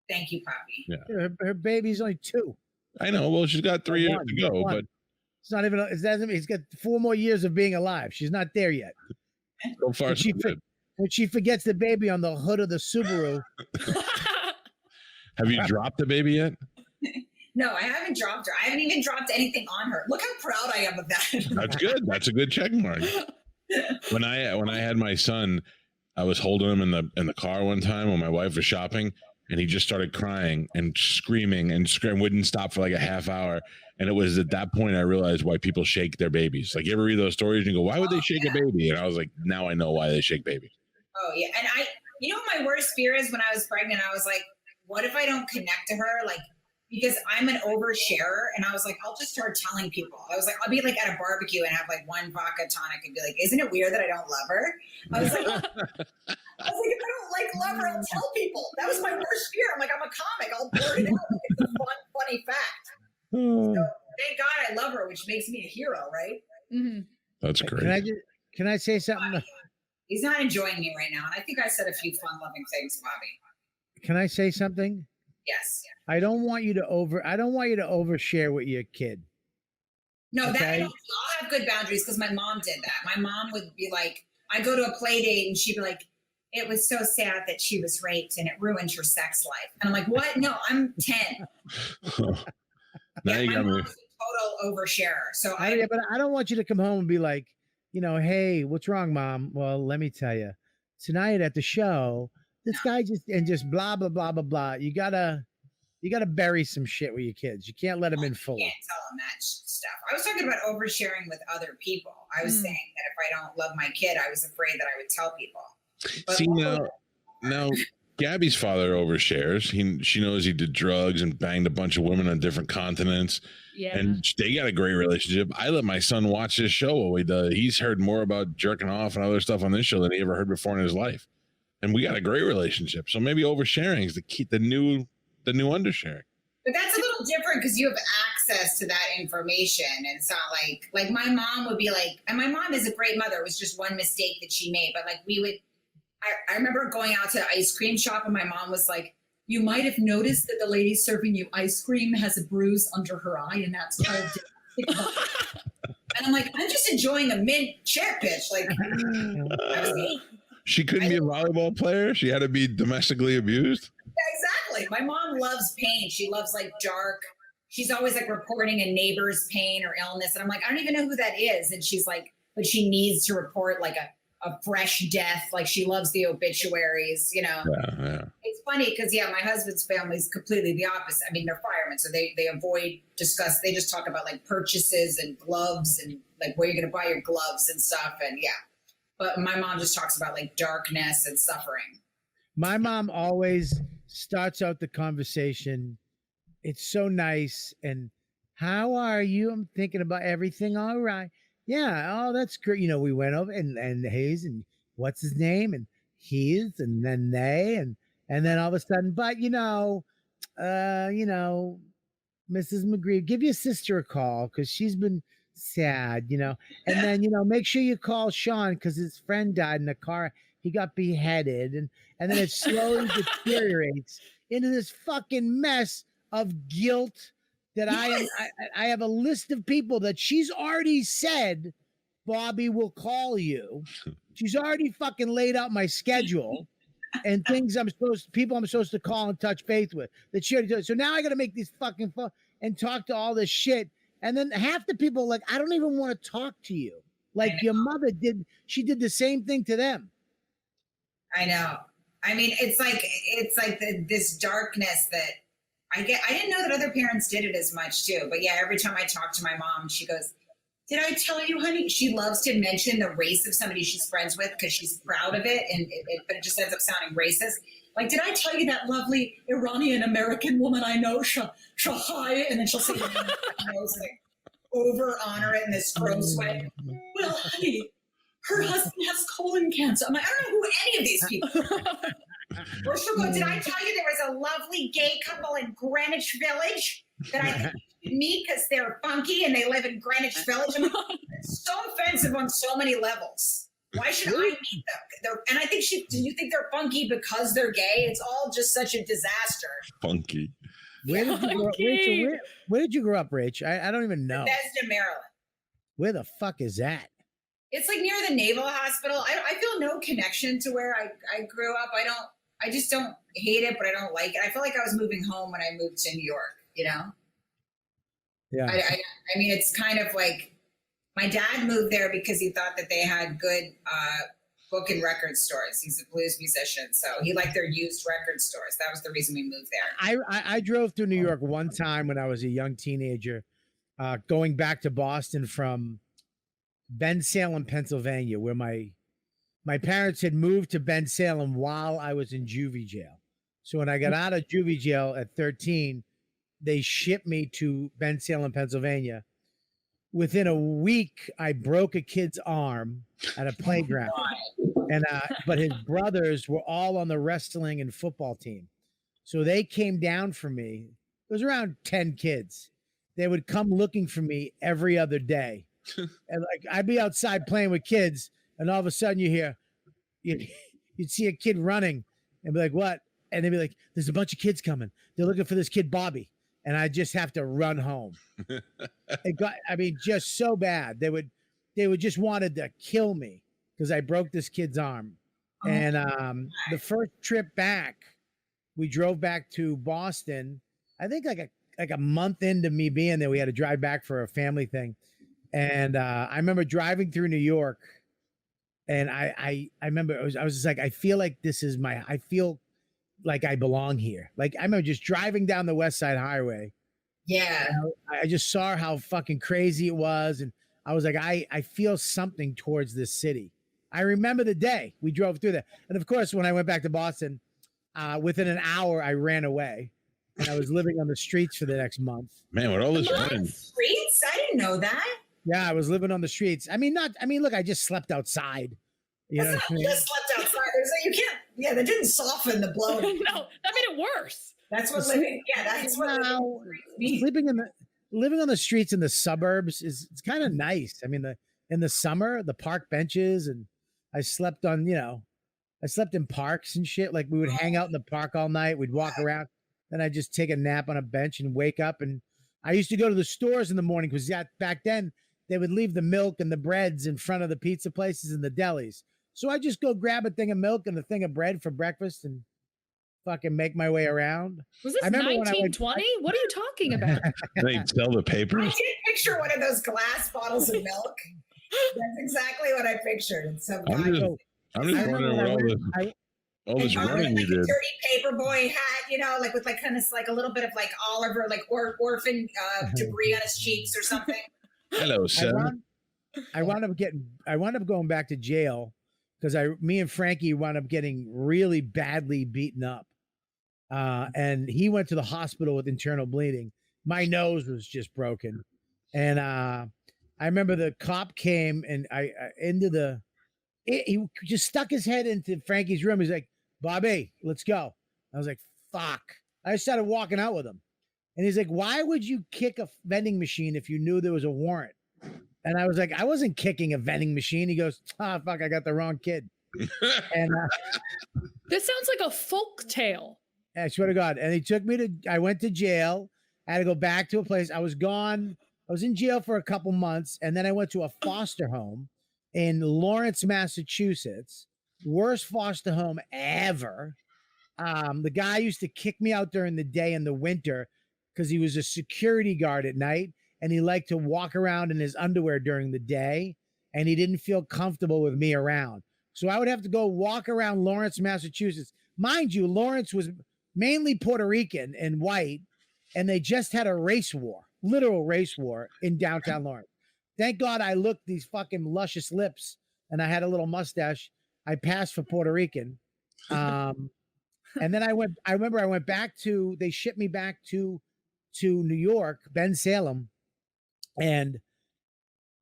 Speaker 5: Thank you, Poppy.
Speaker 3: Yeah.
Speaker 4: Her baby's only 2.
Speaker 3: I know. Well, she's got 3 years to go, but
Speaker 4: it's not even. He's got 4 more years of being alive. She's not there yet.
Speaker 3: So far,
Speaker 4: when she forgets the baby on the hood of the Subaru.
Speaker 3: Have you dropped the baby yet?
Speaker 5: No, I haven't dropped her. I haven't even dropped anything on her. Look how proud I am of that.
Speaker 3: That's good. That's a good check mark. When I had my son, I was holding him in the car one time when my wife was shopping, and he just started crying and screaming and wouldn't stop for like a half hour. And it was at that point I realized why people shake their babies. Like, you ever read those stories and you go, why would they shake a baby? And I was like, now I know why they shake babies.
Speaker 5: Oh yeah. And you know what my worst fear is when I was pregnant? I was like, what if I don't connect to her? Like, because I'm an oversharer, and I was like, I'll just start telling people. I was like, I'll be like at a barbecue and have like one vodka tonic and be like, isn't it weird that I don't love her? I was like, if I don't love her, I'll tell people. That was my worst fear. I'm like, I'm a comic. I'll blurt it out. It's a funny fact. So thank God I love her, which makes me a hero, right?
Speaker 6: Mm-hmm.
Speaker 3: That's great.
Speaker 4: Can I say something?
Speaker 5: He's not enjoying me right now, and I think I said a few fun-loving things, Bobby.
Speaker 4: Can I say something?
Speaker 5: Yes.
Speaker 4: I don't want you to overshare with your kid.
Speaker 5: No,
Speaker 4: okay?
Speaker 5: I'll have good boundaries because my mom did that. My mom would be like, I go to a play date and she'd be like, it was so sad that she was raped and it ruined her sex life. And I'm like, what? No, I'm 10.
Speaker 3: Now you got me.
Speaker 5: Mom's a total oversharer. So
Speaker 4: but I don't want you to come home and be like, hey, what's wrong, Mom? Well, let me tell you, tonight at the show, this guy just blah blah blah blah blah. You gotta bury some shit with your kids. You can't let them in fully.
Speaker 5: You can't tell them that stuff. I was talking about oversharing with other people. I was saying that if I don't love my kid, I was afraid that I would tell people. But
Speaker 3: see, now Gabby's father overshares. She knows he did drugs and banged a bunch of women on different continents.
Speaker 6: Yeah.
Speaker 3: And they got a great relationship. I let my son watch this show while he does. He's heard more about jerking off and other stuff on this show than he ever heard before in his life. And we got a great relationship. So maybe oversharing is the new undersharing.
Speaker 5: But that's a little different because you have access to that information. And it's not like my mom would be like, and my mom is a great mother. It was just one mistake that she made. But like I remember going out to an ice cream shop and my mom was like, you might have noticed that the lady serving you ice cream has a bruise under her eye, and that's called. And I'm like, I'm just enjoying a mint chip pitch. Like,
Speaker 3: she couldn't be a volleyball player. She had to be domestically abused.
Speaker 5: Yeah, exactly. My mom loves pain. She loves like dark. She's always like reporting a neighbor's pain or illness, and I'm like, I don't even know who that is. And she's like, but she needs to report like a fresh death. Like she loves the obituaries,
Speaker 3: Yeah.
Speaker 5: It's funny because my husband's family is completely the opposite. I mean, they're firemen, so they discuss. They just talk about like purchases and gloves and like where you're going to buy your gloves and stuff. And but my mom just talks about like darkness and suffering.
Speaker 4: My mom always starts out the conversation. It's so nice. And how are you? I'm thinking about everything. All right. Yeah, oh, that's great. We went over and Hayes and what's his name and he's and then they And then all of a sudden, but Mrs. McGree, give your sister a call because she's been sad, And then, make sure you call Sean because his friend died in the car. He got beheaded. And then it slowly deteriorates into this fucking mess of guilt that I have a list of people that she's already said, Bobby will call you. She's already fucking laid out my schedule and things people I'm supposed to call and touch base with that she already does. So now I got to make these fucking phone and talk to all this shit. And then half the people are like, I don't even want to talk to you. Like your mother did. She did the same thing to them.
Speaker 5: I know. I mean, it's like this darkness that I get. I didn't know that other parents did it as much too. But yeah, every time I talk to my mom, she goes, did I tell you, honey? She loves to mention the race of somebody she's friends with because she's proud of it, but it just ends up sounding racist. Like, did I tell you that lovely Iranian American woman I know, Shahai? And then she'll say, like, over honor it in this gross way. Well, honey, her husband has colon cancer. I'm like, I don't know who any of these people are. Or she'll go, did I tell you there was a lovely gay couple in Greenwich Village that I think you should meet because they're funky and they live in Greenwich Village? I mean, it's so offensive on so many levels. Why should I meet them? And I think do you think they're funky because they're gay? It's all just such a disaster.
Speaker 3: Funky.
Speaker 4: Where did you grow up, Rachel? Where did you grow up, Rach? I don't even know.
Speaker 5: Bethesda, Maryland.
Speaker 4: Where the fuck is that?
Speaker 5: It's like near the Naval Hospital. I feel no connection to where I grew up. I just don't hate it, but I don't like it. I feel like I was moving home when I moved to New York,
Speaker 4: Yeah.
Speaker 5: I mean, it's kind of like my dad moved there because he thought that they had good book and record stores. He's a blues musician, so he liked their used record stores. That was the reason we moved there.
Speaker 4: I drove through New York one time when I was a young teenager, going back to Boston from Bensalem, Pennsylvania, where my parents had moved to Bensalem while I was in juvie jail. So when I got out of juvie jail at 13, they shipped me to Bensalem, Pennsylvania. Within a week, I broke a kid's arm at a playground, and but his brothers were all on the wrestling and football team, so they came down for me. It was around 10 kids. They would come looking for me every other day, and like I'd be outside playing with kids, and all of a sudden you'd see a kid running, and be like, "What?" And they'd be like, "There's a bunch of kids coming. They're looking for this kid Bobby." And I just have to run home. Just so bad. They would just wanted to kill me because I broke this kid's arm. And the first trip back, we drove back to Boston. I think like a month into me being there, we had to drive back for a family thing. And I remember driving through New York, and I remember I was just like, I feel like I feel like I belong here. Like I remember just driving down the West Side Highway.
Speaker 5: Yeah.
Speaker 4: I just saw how fucking crazy it was. And I was like, I feel something towards this city. I remember the day we drove through there. And of course, when I went back to Boston, within an hour, I ran away. And I was living on the streets for the next month.
Speaker 3: Man, with all this running.
Speaker 5: Streets? I didn't know that.
Speaker 4: Yeah, I was living on the streets. Look, I just slept outside. You know what I mean?
Speaker 5: Just slept outside. You can't. Yeah, that didn't soften the blow.
Speaker 6: No, that made it worse.
Speaker 5: That's what living. Yeah, that's what
Speaker 4: living on the streets in the suburbs it's kind of nice. I mean, in the summer, the park benches, and I slept in parks and shit. Like we would hang out in the park all night. We'd walk around, then I'd just take a nap on a bench and wake up. And I used to go to the stores in the morning because back then they would leave the milk and the breads in front of the pizza places and the delis. So I just go grab a thing of milk and a thing of bread for breakfast and fucking make my way around.
Speaker 6: Was this 1920? What are you talking about?
Speaker 3: They sell the
Speaker 5: I
Speaker 3: papers.
Speaker 5: did picture one of those glass bottles of milk. That's exactly what I pictured. And some guy.
Speaker 3: I'm just wondering what all this running you did.
Speaker 5: Dirty paper boy hat, like with like kind of like a little bit of like Oliver, like orphan debris on his cheeks or something.
Speaker 3: Hello, son.
Speaker 4: I wound up going back to jail because me and Frankie wound up getting really badly beaten up. And he went to the hospital with internal bleeding. My nose was just broken. And I remember the cop came and he just stuck his head into Frankie's room. He's like, Bobby, let's go. I was like, fuck. I started walking out with him. And he's like, why would you kick a vending machine if you knew there was a warrant? And I was like, I wasn't kicking a vending machine. He goes, fuck, I got the wrong kid. And
Speaker 6: this sounds like a folk tale.
Speaker 4: I swear to God. And he took me I went to jail. I had to go back to a place. I was gone. I was in jail for a couple months. And then I went to a foster home in Lawrence, Massachusetts. Worst foster home ever. The guy used to kick me out during the day in the winter because he was a security guard at night. And he liked to walk around in his underwear during the day. And he didn't feel comfortable with me around. So I would have to go walk around Lawrence, Massachusetts. Mind you, Lawrence was mainly Puerto Rican and white, and they just had a race war, literal race war in downtown Lawrence. Thank God I looked these fucking luscious lips, and I had a little mustache. I passed for Puerto Rican. And then I remember I went back they shipped me back to New York, Ben Salem. And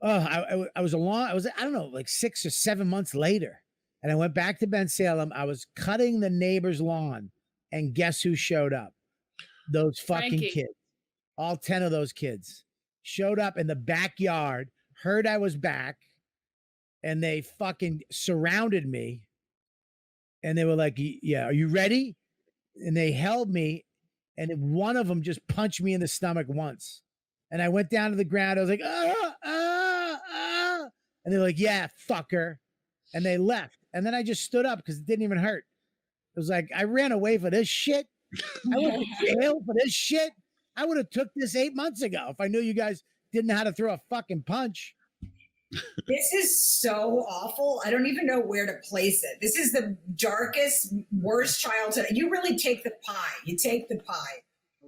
Speaker 4: I was I don't know, like 6 or 7 months later. And I went back to Ben Salem. I was cutting the neighbor's lawn. And guess who showed up? Those fucking
Speaker 6: Frankie.
Speaker 4: kids. All 10 of those kids showed up in the backyard, heard I was back, and they fucking surrounded me. And they were like, yeah, are you ready? And they held me. And one of them just punched me in the stomach once. And I went down to the ground. I was like, And they were like, yeah, fucker. And they left. And then I just stood up because it didn't even hurt. It was like, I ran away for this shit. I went to jail for this shit. I would have took this 8 months ago if I knew you guys didn't know how to throw a fucking punch.
Speaker 5: This is so awful. I don't even know where to place it. This is the darkest, worst childhood. You really take the pie. You take the pie.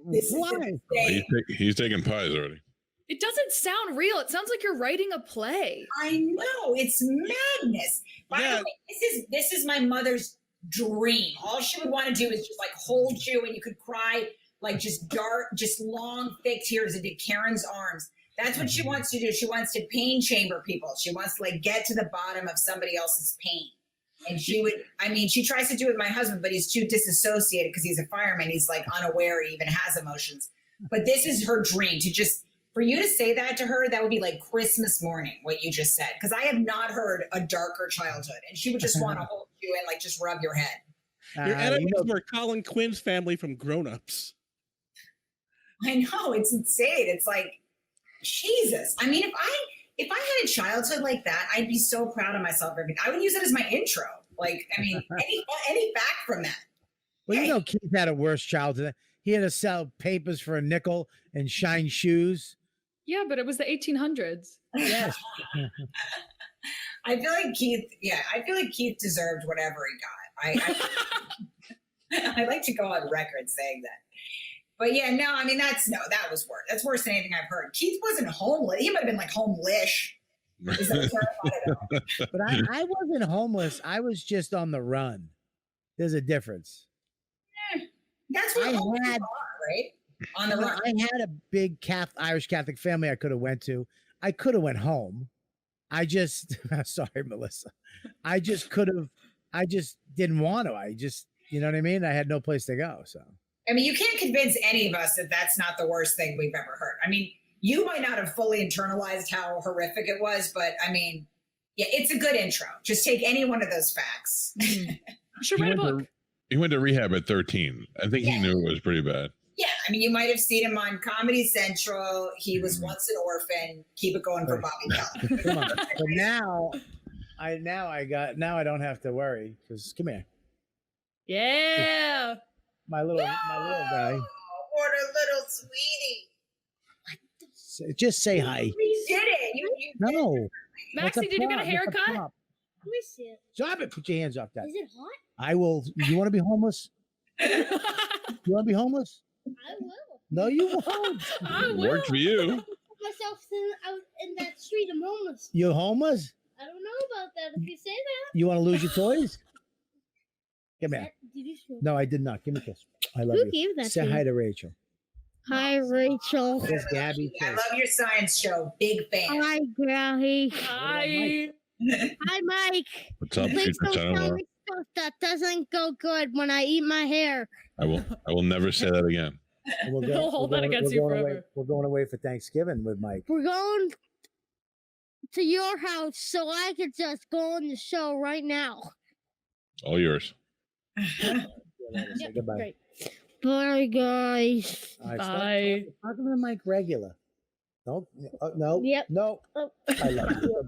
Speaker 5: This
Speaker 4: Why?
Speaker 5: Is
Speaker 3: He's taking pies already.
Speaker 6: It doesn't sound real. It sounds like you're writing a play.
Speaker 5: I know, it's madness. By the way, this is my mother's dream. All she would want to do is just like hold you, and you could cry like just dark, just long, thick tears into Karen's arms. That's what she wants to do. She wants to pain chamber people. She wants to like get to the bottom of somebody else's pain. And she would, she tries to do it with my husband, but he's too disassociated because he's a fireman. He's like unaware he even has emotions. But this is her dream to just, for you to say that to her, that would be like Christmas morning, what you just said. Because I have not heard a darker childhood. And she would just want to hold you and like just rub your head.
Speaker 7: Your enemies were Colin Quinn's family from Grown Ups.
Speaker 5: I know, it's insane. It's like, Jesus. I mean, if I had a childhood like that, I'd be so proud of myself. I would use it as my intro. Like, I mean, any back from that.
Speaker 4: Well, you know, Keith had a worse childhood. He had to sell papers for a nickel and shine shoes.
Speaker 6: Yeah, but it was the 1800s.
Speaker 4: Yes.
Speaker 5: I feel like Keith deserved whatever he got. I like to go on record saying that. But yeah, no, I mean, that was worse. That's worse than anything I've heard. Keith wasn't homeless. He might have been like homelish.
Speaker 4: But I wasn't homeless. I was just on the run. There's a difference.
Speaker 5: That's what homeless are, right? On the run.
Speaker 4: I had a big Irish Catholic family I could have went to. I could have went home. I just, sorry, Melissa. I just didn't want to. You know what I mean? I had no place to go, so.
Speaker 5: I mean, you can't convince any of us that that's not the worst thing we've ever heard. I mean, you might not have fully internalized how horrific it was, but I mean, yeah, it's a good intro. Just take any one of those facts.
Speaker 6: You should write a book.
Speaker 3: He went to rehab at 13. I think he knew it was pretty bad.
Speaker 5: Yeah, I mean, you might have seen him on Comedy Central. He was once an orphan. Keep it going for Bobby Kelly.
Speaker 4: Come on. But now I don't have to worry because come here.
Speaker 6: Yeah.
Speaker 4: My little guy.
Speaker 5: What a little sweetie.
Speaker 4: Just say hi.
Speaker 5: You did it. You
Speaker 4: No.
Speaker 6: Maxie, did you get a haircut?
Speaker 8: Let me see it.
Speaker 4: Stop it. Put your hands off that.
Speaker 8: Is it hot?
Speaker 4: I will. You want to be homeless? You want to be homeless?
Speaker 8: I will.
Speaker 4: No, you won't.
Speaker 6: I will.
Speaker 3: Worked for you.
Speaker 8: I put myself out in that street. I'm homeless.
Speaker 4: You homeless?
Speaker 8: I don't know about that. If you say that.
Speaker 4: You want to lose your toys? Come here.
Speaker 8: Did you show
Speaker 4: No, I did not. Give me a kiss. I love
Speaker 8: Who
Speaker 4: you.
Speaker 8: gave that
Speaker 4: Say
Speaker 8: to
Speaker 4: hi
Speaker 8: you?
Speaker 4: to Rachel.
Speaker 8: Hi, Rachel.
Speaker 4: Yes, Gabby.
Speaker 5: I love your science show. Big fan.
Speaker 8: Hi, Gabby.
Speaker 6: Hi.
Speaker 8: Hi, Mike.
Speaker 3: What's up,
Speaker 8: Please
Speaker 3: future
Speaker 8: don't show
Speaker 3: son-in-law?
Speaker 8: stuff that doesn't go good when I eat my hair.
Speaker 3: I will never say that again.
Speaker 6: He'll hold that against you forever.
Speaker 4: We're going away for Thanksgiving with Mike.
Speaker 8: We're going to your house so I could just go on the show right now.
Speaker 3: All yours.
Speaker 4: Say goodbye.
Speaker 8: Great. Bye, guys.
Speaker 4: All right,
Speaker 6: Bye.
Speaker 4: Talk to the mic regular. No, no,
Speaker 8: Yep.
Speaker 4: no.
Speaker 8: Oh.
Speaker 4: I love you.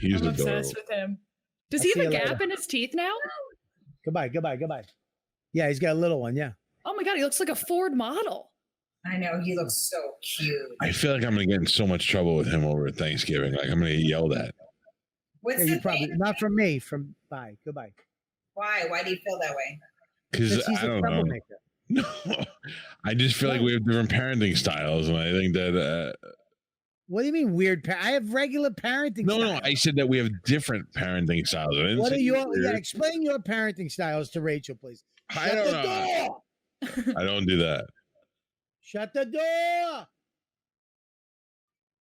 Speaker 3: He's
Speaker 6: I'm
Speaker 3: adorable.
Speaker 6: obsessed with him. Does
Speaker 4: I'll
Speaker 6: he
Speaker 4: see
Speaker 6: have a
Speaker 4: you
Speaker 6: gap
Speaker 4: later.
Speaker 6: in his teeth now?
Speaker 4: Goodbye. Yeah, he's got a little one. Yeah.
Speaker 6: Oh my god, he looks like a Ford model.
Speaker 5: I know, he looks so cute.
Speaker 3: I feel like I'm gonna get in so much trouble with him over Thanksgiving. Like I'm gonna get yelled at.
Speaker 5: What's
Speaker 4: Yeah,
Speaker 5: the
Speaker 4: you probably
Speaker 5: thing?
Speaker 4: not from me. From bye. Goodbye.
Speaker 5: Why? Why do you feel that way?
Speaker 3: Because
Speaker 4: He's
Speaker 3: I
Speaker 4: a
Speaker 3: don't know.
Speaker 4: troublemaker.
Speaker 3: No, I just feel like we have different parenting styles, and I think that.
Speaker 4: What do you mean weird? I have regular parenting.
Speaker 3: No,
Speaker 4: styles.
Speaker 3: I said that we have different parenting styles. I didn't
Speaker 4: What
Speaker 3: say
Speaker 4: are your?
Speaker 3: weird.
Speaker 4: Yeah, explain your parenting styles to Rachel, please.
Speaker 3: I
Speaker 4: Shut
Speaker 3: don't
Speaker 4: the
Speaker 3: know.
Speaker 4: door.
Speaker 3: I don't do that.
Speaker 4: Shut the door.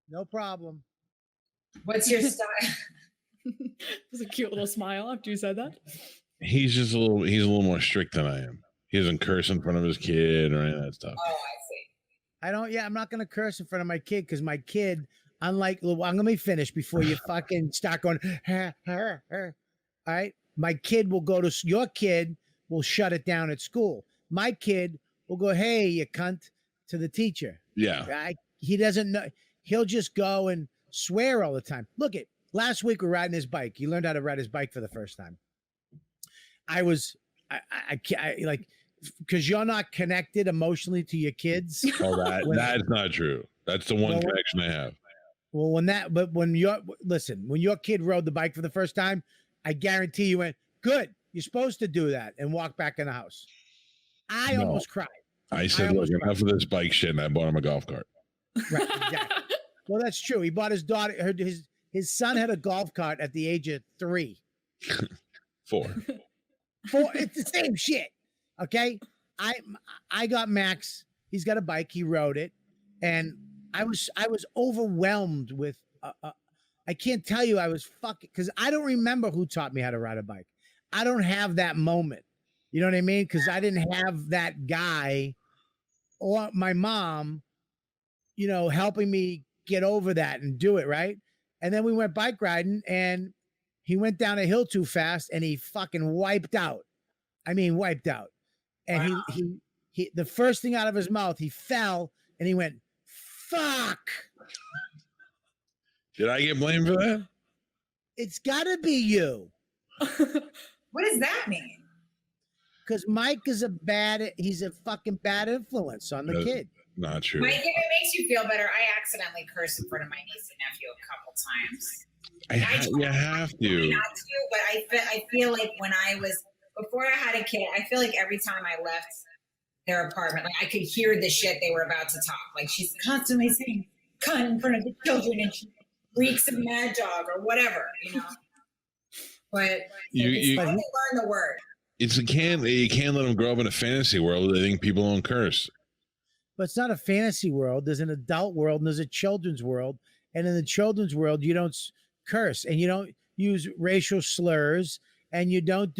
Speaker 4: No problem.
Speaker 5: What's your style?
Speaker 6: It was a cute little smile after you said that.
Speaker 3: He's just a little more strict than I am. He doesn't curse in front of his kid or any of that stuff.
Speaker 5: Oh, I see.
Speaker 4: I don't. Yeah, I'm not gonna curse in front of my kid because my kid, unlike, well, I'm gonna finish before you fucking start going. All right, my kid will go to your kid will shut it down at school. My kid will go, hey, you cunt, to the teacher.
Speaker 3: Yeah.
Speaker 4: He doesn't know. He'll just go and swear all the time. Look at last week we're riding his bike. He learned how to ride his bike for the first time. I like, because you're not connected emotionally to your kids.
Speaker 3: Oh, that's not true. That's the one
Speaker 4: Well,
Speaker 3: connection I have.
Speaker 4: Well, when your kid rode the bike for the first time, I guarantee you went, good, you're supposed to do that, and walk back in the house. I
Speaker 3: No.
Speaker 4: almost cried.
Speaker 3: I said, look,
Speaker 4: almost
Speaker 3: enough of this bike shit, and I bought him a golf cart.
Speaker 4: Right, exactly. Well, that's true. He bought his daughter, his son had a golf cart at the age of 3.
Speaker 3: 4.
Speaker 4: 4, it's the same shit. Okay. I got Max. He's got a bike. He rode it. And I was overwhelmed with, I can't tell you I was fucking, because I don't remember who taught me how to ride a bike. I don't have that moment. You know what I mean? Because I didn't have that guy or my mom, helping me get over that and do it, right? And then we went bike riding and he went down a hill too fast and he fucking wiped out. I mean, wiped out. And
Speaker 5: Wow.
Speaker 4: he the first thing out of his mouth, he fell and he went, fuck.
Speaker 3: Did I get blamed for that?
Speaker 4: It's gotta be you.
Speaker 5: What does that mean?
Speaker 4: Because Mike is he's a fucking bad influence on the kid.
Speaker 3: Not true.
Speaker 5: Mike, if it makes you feel better, I accidentally cursed in front of my niece and nephew a couple times.
Speaker 3: You have to.
Speaker 5: Not to, but I feel like before I had a kid, I feel like every time I left their apartment, like I could hear the shit they were about to talk. Like she's constantly saying "cunt" in front of the children, and she reeks of Mad Dog or whatever, But
Speaker 3: You
Speaker 5: learn the word.
Speaker 3: you can't let them grow up in a fantasy world where they think people don't curse.
Speaker 4: But it's not a fantasy world. There's an adult world and there's a children's world. And in the children's world, you don't curse and you don't use racial slurs and you don't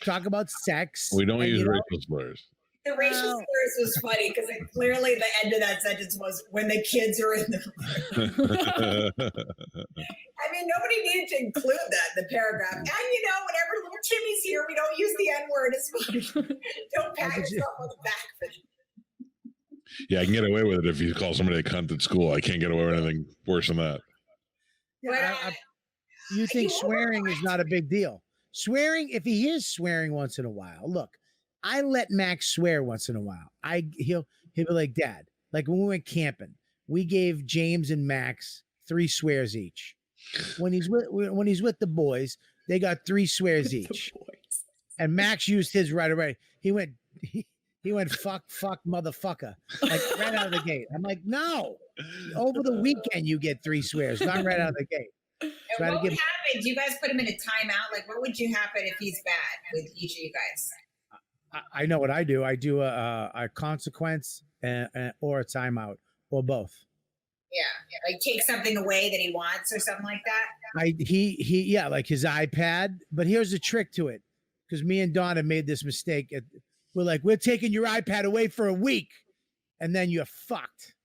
Speaker 4: talk about sex.
Speaker 3: We don't use racial slurs.
Speaker 5: The racial slurs was funny because clearly the end of that sentence was when the kids are in the I mean, nobody needed to include that in the paragraph. And whenever little Timmy's here, we don't use the N-word. It's funny. Don't pat yourself on the back for it.
Speaker 3: Yeah, I can get away with it if you call somebody a cunt at school. I can't get away with anything worse than that.
Speaker 4: You think swearing is not a big deal. Swearing, if he is swearing once in a while, look, I let Max swear once in a while. He'll be like, Dad, like when we went camping, we gave James and Max 3 swears each. When he's with the boys, they got 3 swears each. And Max used his right away. He went fuck motherfucker, like right out of the gate. I'm like, no. Over the weekend you get 3 swears, not right out of the gate.
Speaker 5: And what would happen? Do you guys put him in a timeout? Like, what would you happen if he's bad with each of you guys?
Speaker 4: I know what I do. I do a consequence or a timeout or both.
Speaker 5: Yeah, like take something away that he wants or something like that.
Speaker 4: Yeah, like his iPad. But here's the trick to it, because me and Dawn have made this mistake. We're like, we're taking your iPad away for a week, and then you're fucked,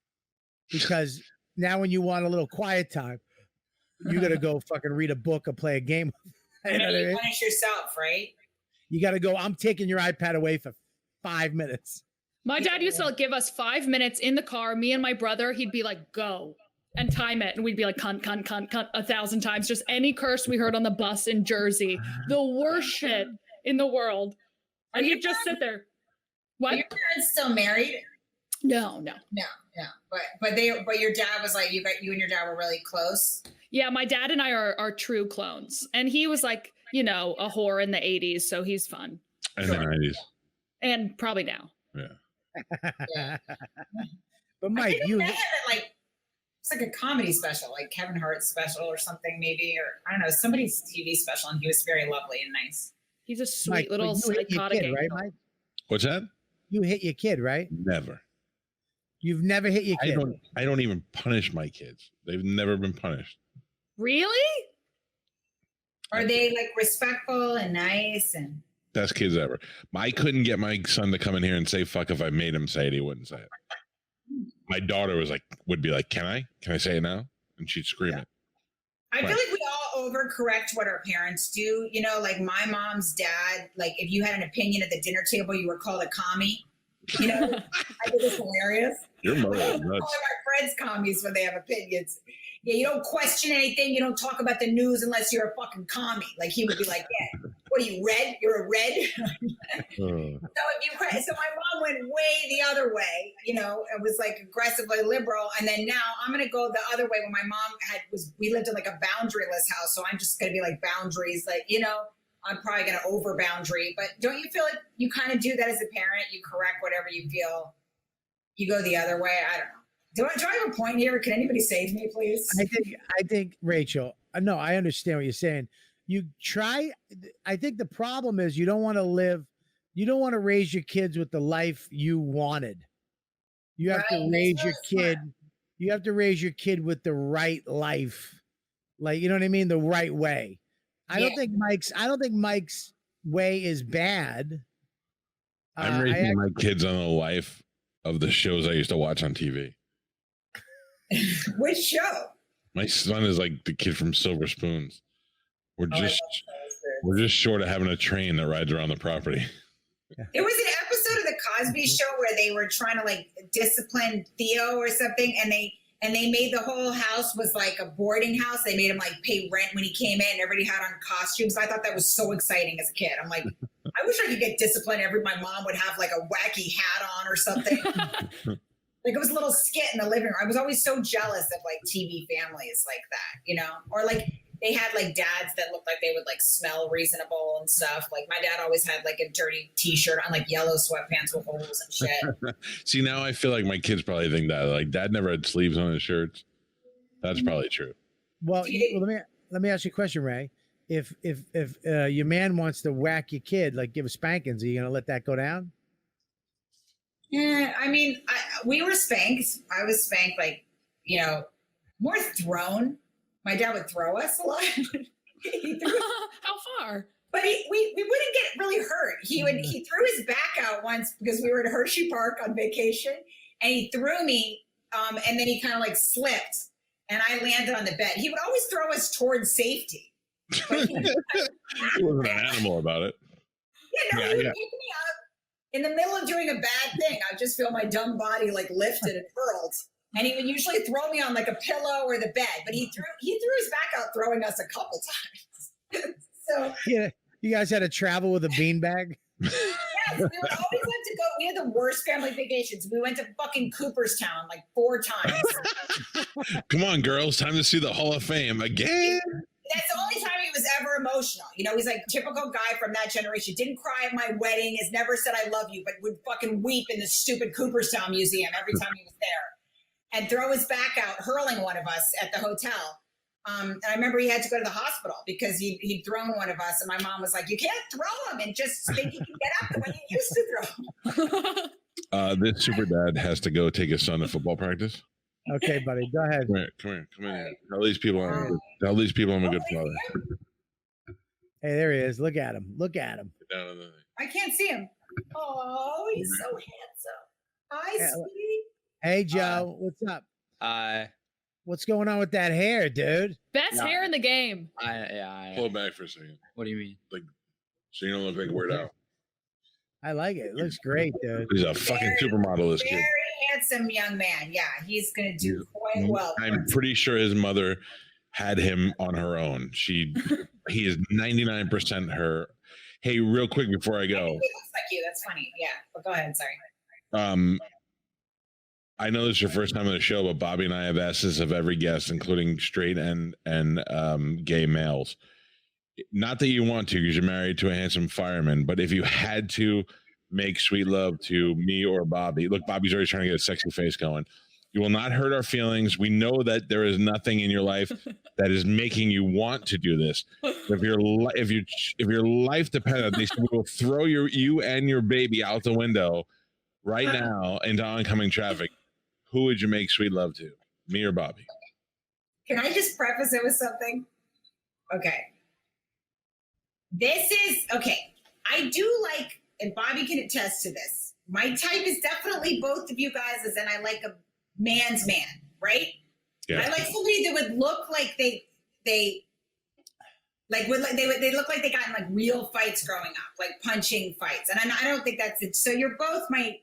Speaker 4: because now when you want a little quiet time, you got to go fucking read a book or play a game.
Speaker 5: You know what I mean? Punish yourself, right?
Speaker 4: You got to go. I'm taking your iPad away for 5 minutes.
Speaker 6: My dad used to give us 5 minutes in the car, me and my brother. He'd be like, go, and time it. And we'd be like, cunt, 1,000 times. Just any curse we heard on the bus in Jersey. The worst shit in the world. And he'd just sit there. What?
Speaker 5: Are your parents still married?
Speaker 6: No.
Speaker 5: But your dad was like, you and your dad were really close.
Speaker 6: Yeah, my dad and I are true clones. And he was like, a whore in the 80s. So he's fun.
Speaker 3: And the 90s.
Speaker 6: And probably now.
Speaker 3: Yeah.
Speaker 4: But Mike,
Speaker 5: it's like a comedy special, like Kevin Hart's special or something, maybe, or I don't know, somebody's TV special, and he was very lovely and nice.
Speaker 6: He's a sweet little psychotic
Speaker 4: kid, right, Mike?
Speaker 3: What's that?
Speaker 4: You hit your kid, right?
Speaker 3: Never.
Speaker 4: You've never hit your kid.
Speaker 3: I don't even punish my kids. They've never been punished.
Speaker 6: Really?
Speaker 5: Are they like respectful and nice and
Speaker 3: best kids ever? I couldn't get my son to come in here and say fuck. If I made him say it, he wouldn't say it. My daughter would be like, can I say it now? And she'd scream it.
Speaker 5: I feel like we all overcorrect what our parents do. Like my mom's dad, like if you had an opinion at the dinner table, you were called a commie. I think it's hilarious.
Speaker 3: Your mother is nuts.
Speaker 5: All of our friends commies when they have opinions. Yeah, you don't question anything. You don't talk about the news unless you're a fucking commie. Like he would be like, yeah, what are you, red? You're a red? So my mom went way the other way, it was like aggressively liberal. And then now I'm going to go the other way when my mom we lived in like a boundaryless house. So I'm just going to be like boundaries, like, I'm probably going to over boundary. But don't you feel like you kind of do that as a parent? You correct whatever you feel. You go the other way. I don't know. Do I have a point here? Can anybody save me, please?
Speaker 4: I think Rachel, no, I understand what you're saying. I think the problem is you don't want to raise your kids with the life you wanted. You have to raise your kid. You have to raise your kid with the right life. Like, you know what I mean? The right way. I don't think Mike's way is bad.
Speaker 3: I'm raising my kids on the life of the shows I used to watch on TV.
Speaker 5: Which show?
Speaker 3: My son is like the kid from Silver Spoons. We're just short of having a train that rides around the property.
Speaker 5: There was an episode of the Cosby Show where they were trying to like discipline Theo or something, and they made the whole house was like a boarding house. They made him like pay rent when he came in, and everybody had on costumes. I thought that was so exciting as a kid. I'm like, I wish I could get disciplined. My mom would have like a wacky hat on or something. Like it was a little skit in the living room. I was always so jealous of like TV families like that, or like they had like dads that looked like they would like smell reasonable and stuff. Like my dad always had like a dirty t-shirt on, like yellow sweatpants with holes and shit.
Speaker 3: See, now I feel like my kids probably think that like dad never had sleeves on his shirts. That's probably true.
Speaker 4: Well, let me ask you a question, Ray. If your man wants to whack your kid, like give spankings, are you gonna let that go down?
Speaker 5: Yeah, I mean, we were spanked. I was spanked, like, more thrown. My dad would throw us a lot.
Speaker 6: How far?
Speaker 5: But we wouldn't get really hurt. He threw his back out once because we were at Hershey Park on vacation, and he threw me, and then he kind of like slipped, and I landed on the bed. He would always throw us towards safety. But
Speaker 3: he wasn't an animal about it.
Speaker 5: Yeah, he would pick me up. In the middle of doing a bad thing, I just feel my dumb body like lifted and hurled. And he would usually throw me on like a pillow or the bed, but he threw his back out, throwing us a couple times. So
Speaker 4: yeah, you guys had to travel with a beanbag.
Speaker 5: Yes, we would always have to go. We had the worst family vacations. We went to fucking Cooperstown like 4 times.
Speaker 3: Come on, girls, time to see the Hall of Fame again.
Speaker 5: That's the only time he was ever emotional. He's like typical guy from that generation. Didn't cry at my wedding, has never said I love you, but would fucking weep in the stupid Cooperstown Museum every time he was there. And throw his back out, hurling one of us at the hotel. And I remember he had to go to the hospital because he'd thrown one of us. And my mom was like, you can't throw him and just think you can get up the way you used to throw him.
Speaker 3: This super dad has to go take his son to football practice.
Speaker 4: Okay, buddy, go ahead.
Speaker 3: Come here. Tell these people I'm a good father.
Speaker 4: Hey, there he is. Look at him.
Speaker 5: I can't see him. Oh, he's so handsome. Hi, sweetie.
Speaker 4: Hey, Joe. What's up? What's going on with that hair, dude?
Speaker 6: Best hair in the game.
Speaker 3: Pull it back for a second.
Speaker 9: What do you mean?
Speaker 3: Like, so you don't look like Weird Al.
Speaker 4: I like it. It looks great, dude.
Speaker 3: He's a fucking supermodel, this kid.
Speaker 5: Very handsome young man. Yeah, he's going to do quite well.
Speaker 3: I'm pretty sure his mother had him on her own. He is 99% her. Hey, real quick before I go.
Speaker 5: He looks like you. That's funny. Yeah, but go ahead. Sorry.
Speaker 3: I know this is your first time on the show, but Bobby and I have asked this of every guest, including straight and gay males. Not that you want to, because you're married to a handsome fireman, but if you had to make sweet love to me or Bobby, look, Bobby's already trying to get a sexy face going. You will not hurt our feelings. We know that there is nothing in your life that is making you want to do this. If your life depended on this, we will throw you and your baby out the window right now into oncoming traffic. Who would you make sweet love to, me or Bobby?
Speaker 5: Can I just preface it with something? Okay. I do like, and Bobby can attest to this. My type is definitely both of you guys, and I like a man's man, right? Yeah. I like somebody that would look like they look like they got in like real fights growing up, like punching fights. And I don't think that's it. So you're both my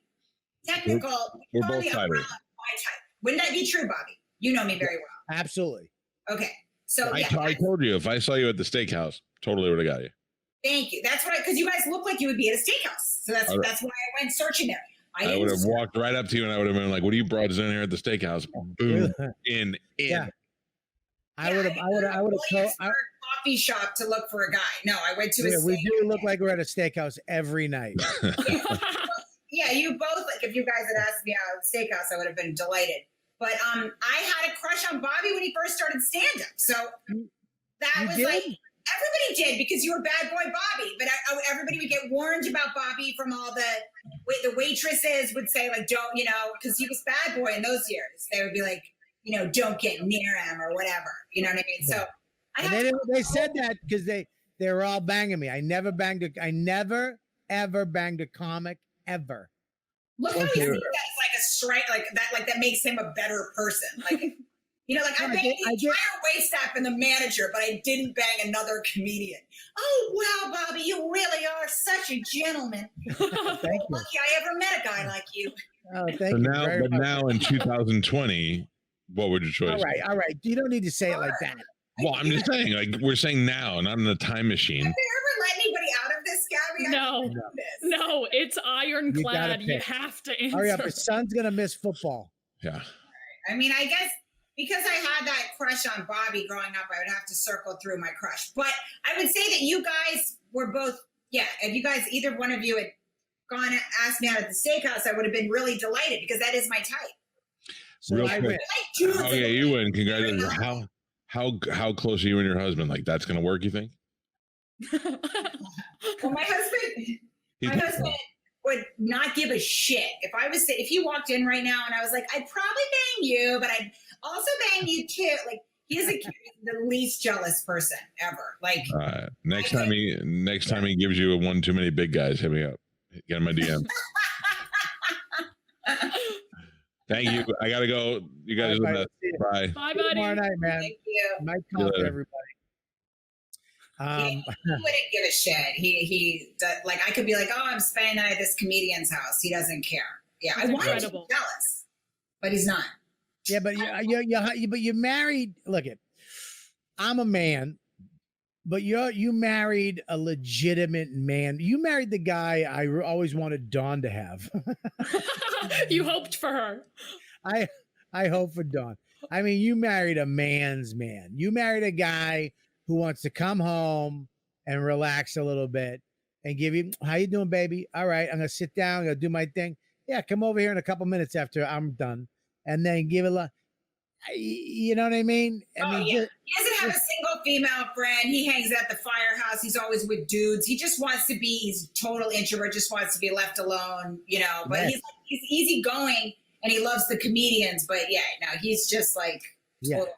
Speaker 5: technical.
Speaker 3: We're both fighters.
Speaker 5: My type. Wouldn't that be true, Bobby? You know me very well.
Speaker 4: Absolutely.
Speaker 5: Okay. So
Speaker 3: I told you, if I saw you at the steakhouse, totally would have got you.
Speaker 5: Thank you. That's what because you guys look like you would be at a steakhouse. So that's why I went searching there.
Speaker 3: I would have walked right up to you and I would have been like, "What are you broads in here at the steakhouse?" Boom, in.
Speaker 4: Yeah. I would have.
Speaker 5: Coffee shop to look for a guy. No, I went to a.
Speaker 4: We do look like we're at a steakhouse every night.
Speaker 5: Yeah, you both. Like, if you guys had asked me out at a steakhouse, I would have been delighted. But I had a crush on Bobby when he first started stand-up. So that was like everybody did because you were bad boy Bobby. But everybody would get warned about Bobby from all the waitresses would say like, don't, because he was bad boy in those years. They would be like, don't get near him or whatever. You know what I mean? So
Speaker 4: they said that because they were all banging me. I never ever banged a comic ever.
Speaker 5: Look how he sees that as like a straight like that makes him a better person. Like I banged the entire waitstaff and the manager, but I didn't bang another comedian. Oh wow, Bobby, you really are such a gentleman.
Speaker 4: Thank you.
Speaker 5: Lucky I ever met a guy like you.
Speaker 4: Oh, thank you.
Speaker 3: Now in 2020, what would your choice?
Speaker 4: All right. You don't need to say it like that.
Speaker 3: Well, I'm just saying, like we're saying now, not in a time machine.
Speaker 5: Have they ever let anybody out of this, Gabby?
Speaker 6: No, it's ironclad. You have to answer.
Speaker 4: Hurry up, his son's gonna miss football.
Speaker 3: Yeah.
Speaker 5: I mean, I guess because I had that crush on Bobby growing up, I would have to circle through my crush. But I would say that you guys were both, if you guys, either one of you had gone and asked me out at the steakhouse, I would have been really delighted because that is my type.
Speaker 4: So
Speaker 3: Real quick. You win. Congratulations. How close are you and your husband? Like that's gonna work, you think?
Speaker 5: Well, my husband would not give a shit if he walked in right now and I was like, I'd probably bang you, but I'd also bang you too. Like he's the least jealous person ever. Like
Speaker 3: next time he gives you a one too many big guys, hit me up. Get in my DM. Thank you. I gotta go. You guys are the best. Bye.
Speaker 6: Bye, buddy.
Speaker 4: Tomorrow night, man.
Speaker 5: Thank you.
Speaker 4: Night talk to everybody.
Speaker 5: He wouldn't give a shit. He like I could be like, oh, I'm spending night at this comedian's house. He doesn't care. Yeah,
Speaker 6: That's
Speaker 5: I want him to be
Speaker 6: incredible.
Speaker 5: jealous, but he's not.
Speaker 4: Yeah, but you're married. Look, I'm a man, but you married a legitimate man. You married the guy I always wanted Dawn to have.
Speaker 6: You hoped for her.
Speaker 4: I hope for Dawn. I mean, you married a man's man. You married a guy who wants to come home and relax a little bit and give you, how you doing, baby? All right, I'm gonna sit down, I'm gonna do my thing. Yeah, come over here in a couple minutes after I'm done, and then give it you know what I mean?
Speaker 5: He doesn't have a single female friend. He hangs at the firehouse. He's always with dudes. He just wants to be. He's a total introvert. Just wants to be left alone. But he's easygoing and he loves the comedians. But yeah, no, he's just like total,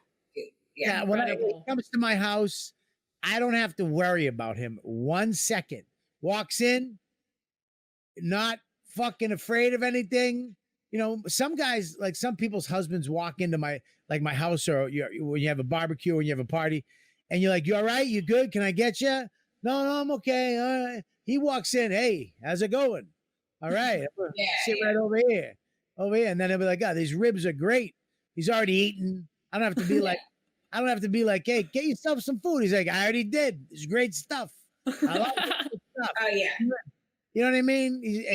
Speaker 4: yeah. When it comes to my house, I don't have to worry about him 1 second. Walks in, not fucking afraid of anything. You know, some guys, like some people's husbands, walk into my house, or when you have a barbecue or you have a party, and you're like, "You all right? You good? Can I get you?" No, I'm okay. All right. He walks in, "Hey, how's it going? All right, sit right over here, and then he'll be like, "Oh, these ribs are great." He's already eaten. I don't have to be like, "Hey, get yourself some food." He's like, "I already did. It's great stuff. I love it." Stuff.
Speaker 5: Oh yeah.
Speaker 4: You know what I mean?
Speaker 5: He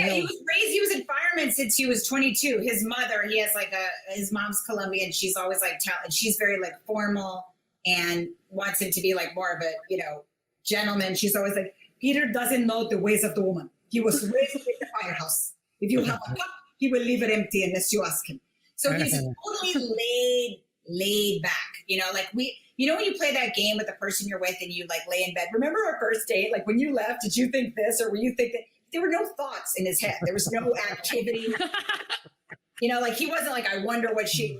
Speaker 5: was in fireman since he was 22. His mother, he has like his mom's Colombian. She's always like she's very like formal and wants him to be like more of a, you know, gentleman. She's always like, Peter doesn't know the ways of the woman. He was raised in the firehouse. If you have a cup, he will leave it empty unless you ask him. So he's totally laid back. You know, like you know when you play that game with the person you're with and you like lay in bed. Remember our first date? Like when you left, did you think this or were you think that? There were no thoughts in his head. There was no activity. You know, like he wasn't like, I wonder what she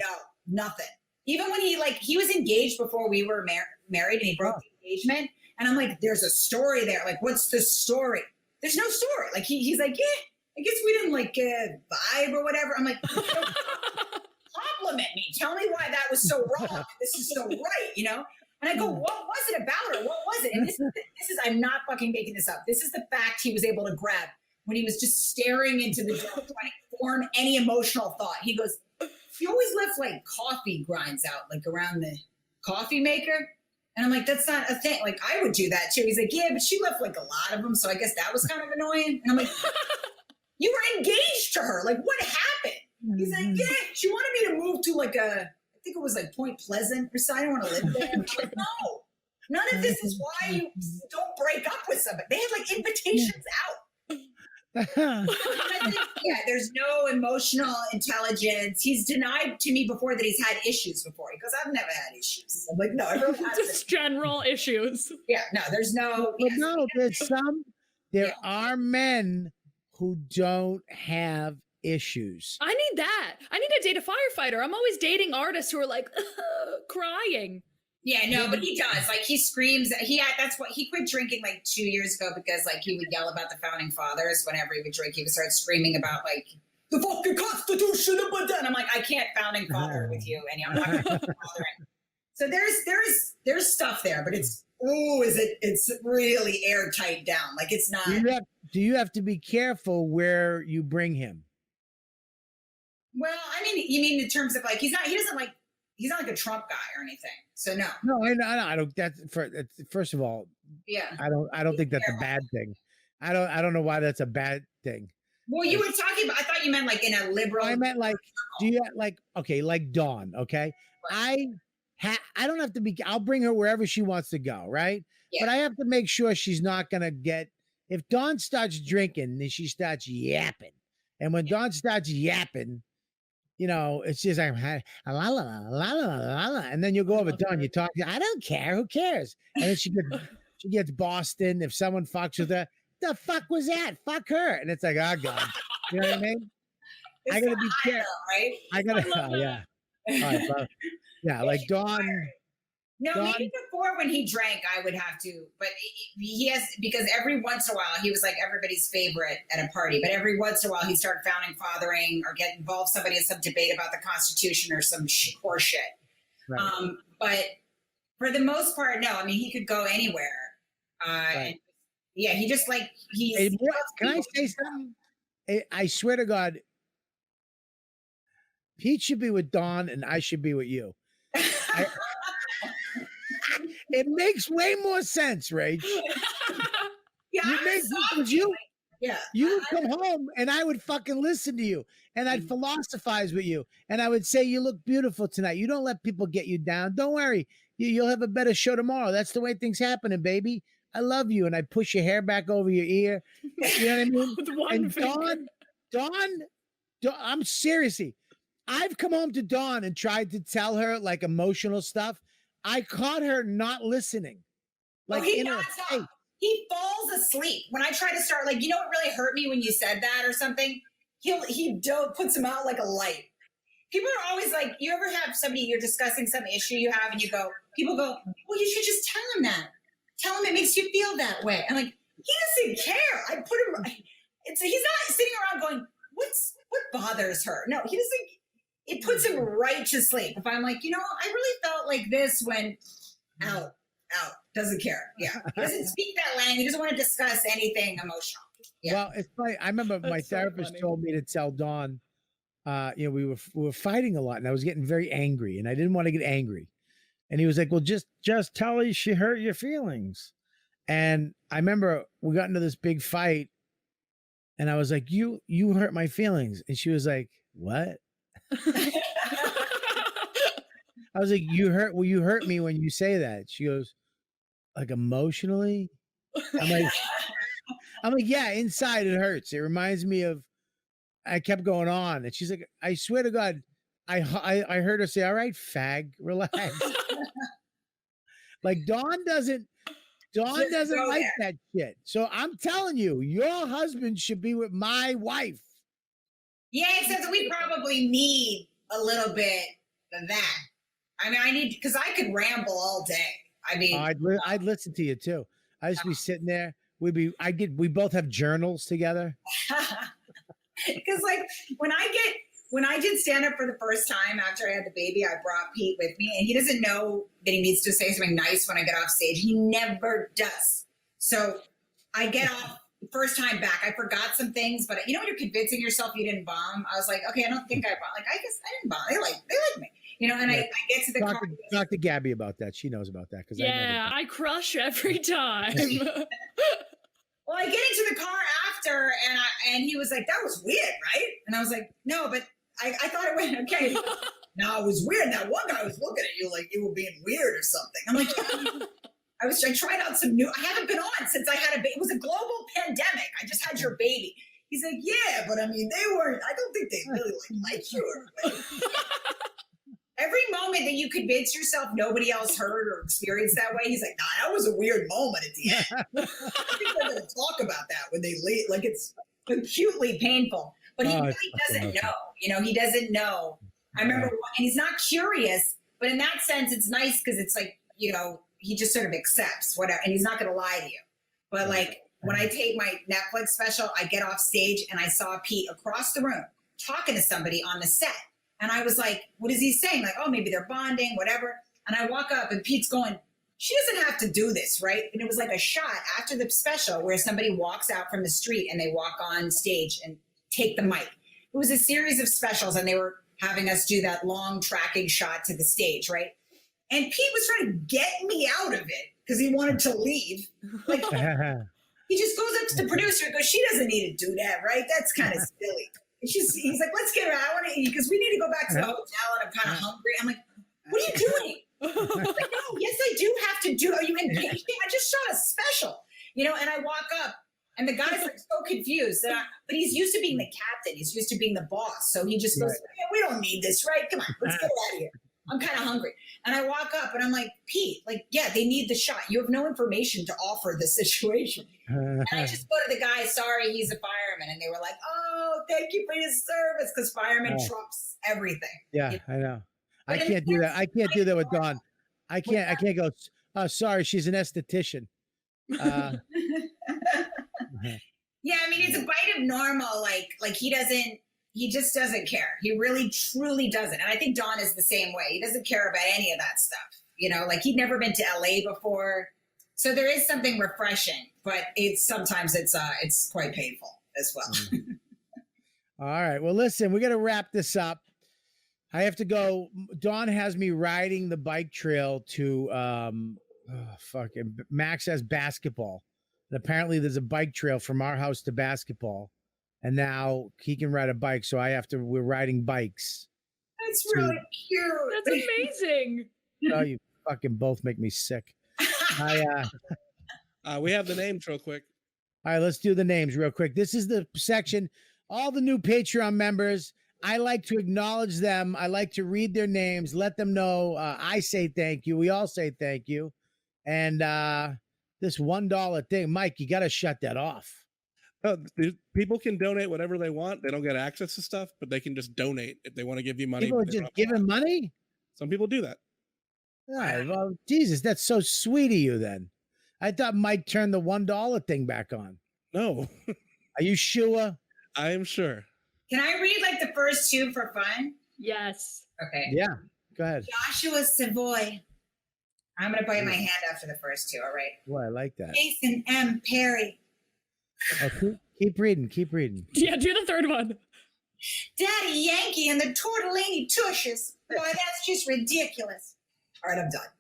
Speaker 5: nothing. Even when he was engaged before we were married and he broke the engagement. And I'm like, there's a story there. Like, what's the story? There's no story. Like he's like, yeah, I guess we didn't like vibe or whatever. I'm like, compliment me. Tell me why that was so wrong. This is so right, you know? And I go, what was it about her? What was it? And this is, I'm not fucking making this up. This is the fact he was able to grab when he was just staring into the door trying to form any emotional thought. He goes, she always left like coffee grinds out, like around the coffee maker. And I'm like, that's not a thing. Like, I would do that too. He's like, yeah, but she left like a lot of them. So I guess that was kind of annoying. And I'm like, you were engaged to her. Like, what happened? He's like, yeah, she wanted me to move to like I think it was like Point Pleasant or something. I don't want to live there. I'm like, no, none of this is why you don't break up with somebody. They had like invitations out. I think, yeah, there's no emotional intelligence. He's denied to me before that he's had issues before. He goes, I've never had issues. I'm like, no, everyone has
Speaker 6: just general issues.
Speaker 5: Yeah, no, there's no.
Speaker 4: But no, there are men who don't have issues.
Speaker 6: I need that. I need to date a firefighter. I'm always dating artists who are like crying.
Speaker 5: Yeah, no, but he does. Like he screams. That's what he quit drinking like 2 years ago because like he would yell about the founding fathers whenever he would drink. He would start screaming about like the fucking Constitution. And I'm like, I can't founding father with you, and I'm not going to fathering. So there's stuff there, but it's really airtight down. Like it's not.
Speaker 4: Do you have to be careful where you bring him?
Speaker 5: Well, I mean, you mean in terms of like he's not like a Trump guy or anything. So no.
Speaker 4: No, I don't. That's first of all.
Speaker 5: Yeah.
Speaker 4: I don't think that's a bad thing. I don't know why that's a bad thing.
Speaker 5: Well, you were talking about. I thought you meant like in a liberal.
Speaker 4: I meant like. Do you like like Dawn? Okay, I don't have to be. I'll bring her wherever she wants to go, right? Yeah. But I have to make sure she's not gonna get. If Dawn starts drinking, then she starts yapping, and when Dawn starts yapping. You know, it's just like la la la la la la, and then you'll go over Dawn. You talk. I don't care. Who cares? And then she gets Boston. If someone fucks with her, the fuck was that? Fuck her. And it's like, oh god, you know what I mean? I gotta be careful,
Speaker 5: right?
Speaker 4: I gotta, yeah. All right, bro. Yeah, like Dawn.
Speaker 5: No, maybe before when he drank, I would have to, but he has, because every once in a while, he was like everybody's favorite at a party, but every once in a while he'd start founding fathering or get involved somebody in some debate about the Constitution or some horse shit. Right. But for the most part, no, I mean, he could go anywhere. Right. And yeah, he just like,
Speaker 4: Hey, can I say something? I swear to God, Pete should be with Dawn and I should be with you. It makes way more sense, Rach.
Speaker 5: Yeah,
Speaker 4: you would come home and I would fucking listen to you and I'd philosophize with you and I would say, you look beautiful tonight. You don't let people get you down. Don't worry. You'll have a better show tomorrow. That's the way things happening, baby. I love you. And I push your hair back over your ear. You know what I mean?
Speaker 6: With one
Speaker 4: and
Speaker 6: finger.
Speaker 4: Dawn, I'm seriously, I've come home to Dawn and tried to tell her like emotional stuff. I caught her not listening. Like
Speaker 5: he falls asleep. When I try to start, like, you know what really hurt me when you said that or something? He puts him out like a light. people are always like, you ever have somebody, you're discussing some issue you have and people go, well, you should just tell him that. Tell him it makes you feel that way. I'm like, he doesn't care. I put him, he's not sitting around going, what bothers her? No, he doesn't. It puts him right to sleep. If I'm like, I really felt like this when out, doesn't care. Yeah. He doesnnt speak that language. He doesn't want to discuss anything emotional. Yeah.
Speaker 4: Well, it's funny. I remember my therapist told me to tell Dawn, we were fighting a lot and I was getting very angry and I didn't want to get angry. And he was like, well, just tell her she hurt your feelings. And I remember we got into this big fight and I was like, you hurt my feelings. And she was like, what? I was like, you hurt me when you say that. She goes, like emotionally? I'm like, yeah, inside it hurts. It reminds me of, I kept going on. And she's like, I swear to God, I heard her say, all right, fag, relax. Like Dawn doesn't like that shit. So I'm telling you, your husband should be with my wife.
Speaker 5: Yeah, except we probably need a little bit of that. I mean, because I could ramble all day. I mean,
Speaker 4: I'd listen to you too. I'd just be sitting there. We both have journals together.
Speaker 5: Because like when I did stand up for the first time after I had the baby, I brought Pete with me, and he doesn't know that he needs to say something nice when I get off stage. He never does. So I get off the first time back. I forgot some things, but when you're convincing yourself you didn't bomb, I was like, okay, I don't think I bombed. Like, I guess I didn't bomb. They like me. And I get to the car.
Speaker 4: Talk to Gabby about that. She knows about that.
Speaker 6: I crush every time.
Speaker 5: Well, I get into the car after, and he was like, that was weird, right? And I was like, no, but I thought it went okay. No, it was weird. That one guy was looking at you like you were being weird or something. I'm like, yeah. I tried out some new, I haven't been on since I had a baby. It was a global pandemic. I just had your baby. He's like, yeah, but I mean, I don't think they really like you. Every moment that you convince yourself nobody else heard or experienced that way, he's like, nah, that was a weird moment at the end. I think they're going to talk about that when they leave. Like, it's acutely painful. But he really doesn't know. He doesn't know. I remember, and he's not curious, but in that sense, it's nice because it's like, he just sort of accepts whatever, and he's not going to lie to you. But like, when I take my Netflix special, I get off stage and I saw Pete across the room talking to somebody on the set. And I was like, what is he saying? Like, oh, maybe they're bonding, whatever. And I walk up and Pete's going, she doesn't have to do this, right? And it was like a shot after the special where somebody walks out from the street and they walk on stage and take the mic. It was a series of specials and they were having us do that long tracking shot to the stage, right? And Pete was trying to get me out of it because he wanted to leave. Like, he just goes up to the producer and goes, she doesn't need to do that, right? That's kind of silly. He's like, let's get her out. I want to eat because we need to go back to the hotel and I'm kind of hungry. I'm like, what are you doing? I'm like, no, yes, I do have to do. Are you impatient? I just shot a special, and I walk up and the guy's like so confused but he's used to being the captain. He's used to being the boss. So he just goes, hey, we don't need this, right? Come on, let's get out of here. I'm kind of hungry. And I walk up and I'm like, Pete, like, yeah, they need the shot. You have no information to offer the situation. And I just go to the guy, sorry, he's a fireman. And they were like, oh, thank you for your service. Because fireman trumps everything.
Speaker 4: Yeah, I know. I can't do that. I can't do that with Dawn. I can't go, oh, sorry, she's an esthetician.
Speaker 5: Yeah, I mean, it's a bite of normal. Like he just doesn't care. He really, truly doesn't. And I think Don is the same way. He doesn't care about any of that stuff. Like he'd never been to LA before. So there is something refreshing, but sometimes it's quite painful as well.
Speaker 4: All right. Well, listen, we got to wrap this up. I have to go. Dawn has me riding the bike trail to fucking Max has basketball. And apparently there's a bike trail from our house to basketball. And now he can ride a bike, so we're riding bikes.
Speaker 5: That's really cute.
Speaker 6: That's amazing.
Speaker 4: Oh, you fucking both make me sick.
Speaker 7: We have the names real quick.
Speaker 4: All right, let's do the names real quick. This is the section. All the new Patreon members, I like to acknowledge them. I like to read their names, let them know I say thank you. We all say thank you. And this $1 thing, Mike, you got to shut that off.
Speaker 7: People can donate whatever they want. They don't get access to stuff, but they can just donate if they want to give you money.
Speaker 4: People are just giving money?
Speaker 7: Some people do that.
Speaker 4: Yeah, well, Jesus, that's so sweet of you then. I thought Mike turned the $1 thing back on.
Speaker 7: No.
Speaker 4: Are you sure?
Speaker 7: I am sure.
Speaker 5: Can I read like the first two for fun?
Speaker 6: Yes.
Speaker 5: Okay.
Speaker 4: Yeah, go ahead.
Speaker 5: Joshua Savoy. I'm going to bite my hand after the first two. All right.
Speaker 4: Well, I like that.
Speaker 5: Jason M. Perry.
Speaker 4: Oh, keep reading. Keep reading.
Speaker 6: Yeah, do the third one.
Speaker 5: Daddy Yankee and the Tortellini Tushes. Boy, that's just ridiculous. All right, I'm done.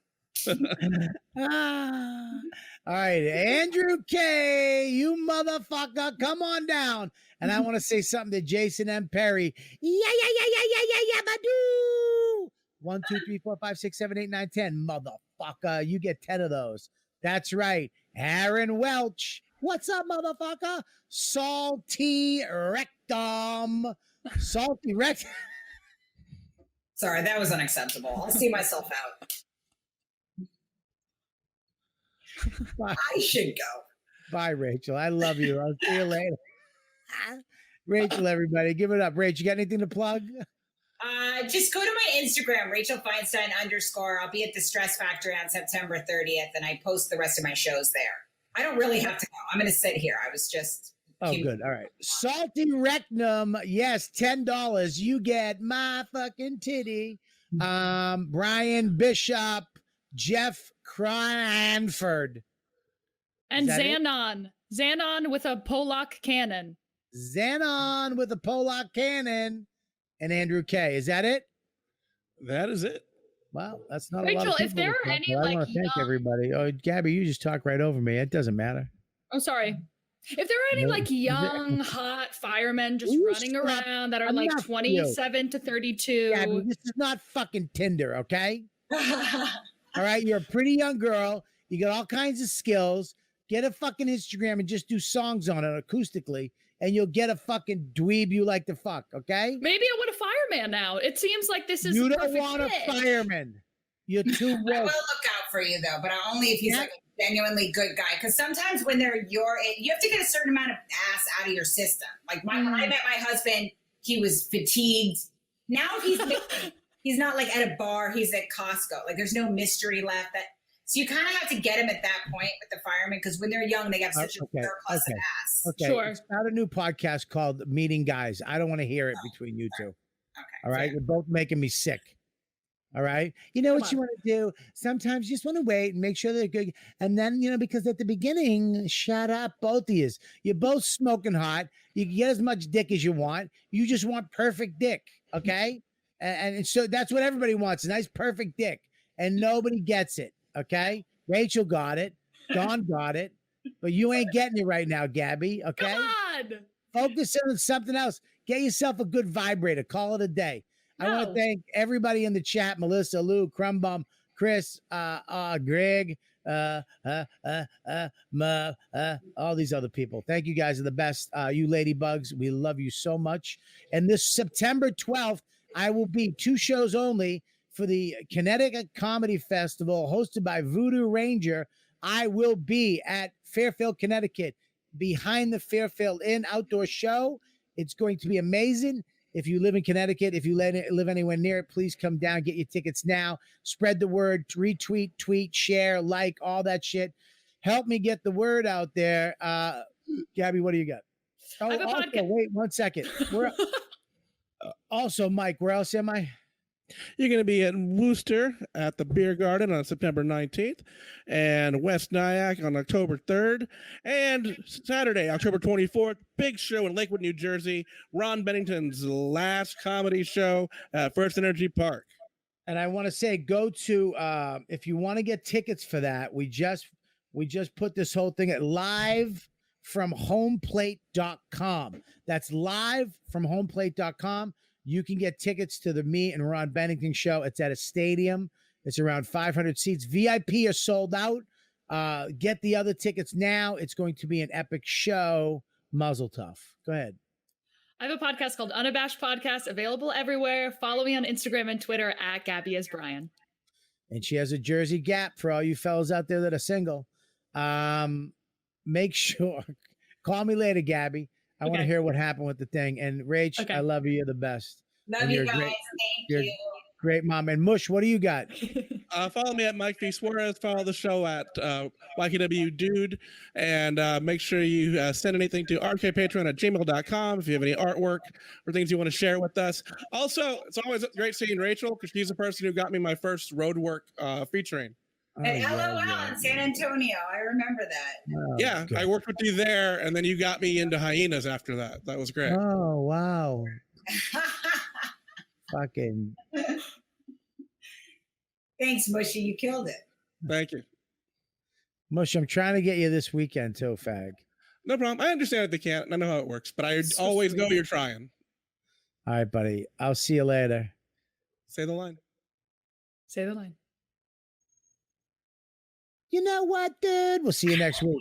Speaker 4: All right, Andrew K., you motherfucker, come on down. And I want to say something to Jason M. Perry. Yeah, badoo. 1, 2, 3, 4, 5, 6, 7, 8, 9, 10. Motherfucker, you get 10 of those. That's right. Aaron Welch. What's up, motherfucker? Salty Rectum. Salty Rectum.
Speaker 5: Sorry, that was unacceptable. I'll see myself out. I should go.
Speaker 4: Bye, Rachel. I love you. I'll see you later. Rachel, everybody, give it up. Rachel, you got anything to plug?
Speaker 5: Just go to my Instagram, Rachel Feinstein _. I'll be at the Stress Factory on September 30th, and I post the rest of my shows there. I don't really have to go. I'm going to sit here. I was just...
Speaker 4: Oh, good. All right. Salty Rectum. Yes, $10. You get my fucking titty. Brian Bishop, Jeff Cranford.
Speaker 6: And Xanon. Xanon with a Polak cannon.
Speaker 4: Xanon with a Polak cannon. And Andrew K. Is that it?
Speaker 7: That is it.
Speaker 4: Well, that's not
Speaker 6: Rachel,
Speaker 4: a lot of
Speaker 6: if there are any,
Speaker 4: I want to thank everybody. Oh, Gabby, you just talk right over me. It doesn't matter.
Speaker 6: Oh, sorry. If there are any like young, hot firemen just running around that are like 27 to 32.
Speaker 4: Gabby, this is not fucking Tinder, okay? All right, you're a pretty young girl. You got all kinds of skills. Get a fucking Instagram and just do songs on it acoustically, and you'll get a fucking dweeb you like to fuck, okay?
Speaker 6: Maybe I want a fireman now. It seems like this is
Speaker 4: You
Speaker 6: the
Speaker 4: don't want a fireman. You're too woke.
Speaker 5: I will look out for you, though, but only if he's like a genuinely good guy. Because sometimes when they're your age, you have to get a certain amount of ass out of your system. Like when I met my husband, he was fatigued. Now he's not like at a bar. He's at Costco. Like there's no mystery left. So you kind of have to get him at that point with the firemen because when they're young, they have such a surplus of ass.
Speaker 4: Okay.
Speaker 6: Sure.
Speaker 4: Start a new podcast called Meeting Guys. I don't want to hear it between you two.
Speaker 5: Okay.
Speaker 4: All right. You're both making me sick. All right. You know what you want to do? Sometimes you just want to wait and make sure they're good. And then, because at the beginning, shut up, both of you. You're both smoking hot. You can get as much dick as you want. You just want perfect dick. Okay. And so that's what everybody wants. A nice, perfect dick. And nobody gets it. Okay. Rachel got it. Dawn got it. But you ain't getting it right now, Gabby. Okay.
Speaker 6: God.
Speaker 4: Focus on something else. Get yourself a good vibrator. Call it a day. I want to thank everybody in the chat: Melissa, Lou, Crumbum, Chris, Greg, all these other people. Thank you guys are the best. You ladybugs, we love you so much. And this September 12th, I will be 2 shows only for the Connecticut Comedy Festival hosted by Voodoo Ranger. I will be at Fairfield, Connecticut, behind the Fairfield Inn outdoor show. It's going to be amazing. If you live in Connecticut, if you live anywhere near it, please come down, get your tickets now. Spread the word, retweet, tweet, share, like, all that shit. Help me get the word out there. Gabby, what do you got? Oh, also, wait 1 second. Also, Mike, where else am I?
Speaker 7: You're going to be at Worcester at the Beer Garden on September 19th and West Nyack on October 3rd and Saturday, October 24th, big show in Lakewood, New Jersey, Ron Bennington's last comedy show at First Energy Park.
Speaker 4: And I want to say, go to, if you want to get tickets for that, we just put this whole thing at livefromhomeplate.com. That's livefromhomeplate.com. You can get tickets to the me and Ron Bennington show. It's at a stadium. It's around 500 seats. VIP are sold out. Get the other tickets now. It's going to be an epic show. Muzzle tough. Go ahead.
Speaker 6: I have a podcast called Unabashed Podcast, available everywhere. Follow me on Instagram and Twitter at Gabby as Brian.
Speaker 4: And she has a Jersey Gap for all you fellas out there that are single. Make sure Call me later, Gabby. I want to
Speaker 6: Okay.
Speaker 4: hear what happened with the thing. And Rach,
Speaker 6: Okay.
Speaker 4: I love you. You're the best.
Speaker 5: Love
Speaker 4: And
Speaker 5: you
Speaker 4: you're
Speaker 5: guys.
Speaker 4: great.
Speaker 5: Thank
Speaker 4: You're
Speaker 5: you.
Speaker 4: great, Mom. And Mush, what do you got?
Speaker 7: Follow me at Mike V. Suarez. Follow the show at YKW Dude. And make sure you send anything to rkpatreon@gmail.com if you have any artwork or things you want to share with us. Also, it's always great seeing Rachel because she's the person who got me my first road work featuring.
Speaker 5: At LOL in San Antonio. I remember that.
Speaker 4: Oh,
Speaker 7: Yeah,
Speaker 4: good.
Speaker 7: I worked with you there, and then you got me into hyenas after that. That was great.
Speaker 4: Oh, wow. Fucking.
Speaker 5: Thanks, Mushy. You killed it.
Speaker 7: Thank you.
Speaker 4: Mush, I'm trying to get you this weekend too, fag.
Speaker 7: No problem. I understand if they can't. I know how it works, but I
Speaker 6: So
Speaker 7: always
Speaker 6: sweet.
Speaker 7: know you're trying.
Speaker 4: All right, buddy. I'll see you later.
Speaker 7: Say the line.
Speaker 6: Say the line.
Speaker 4: You know what, dude? We'll see you next week.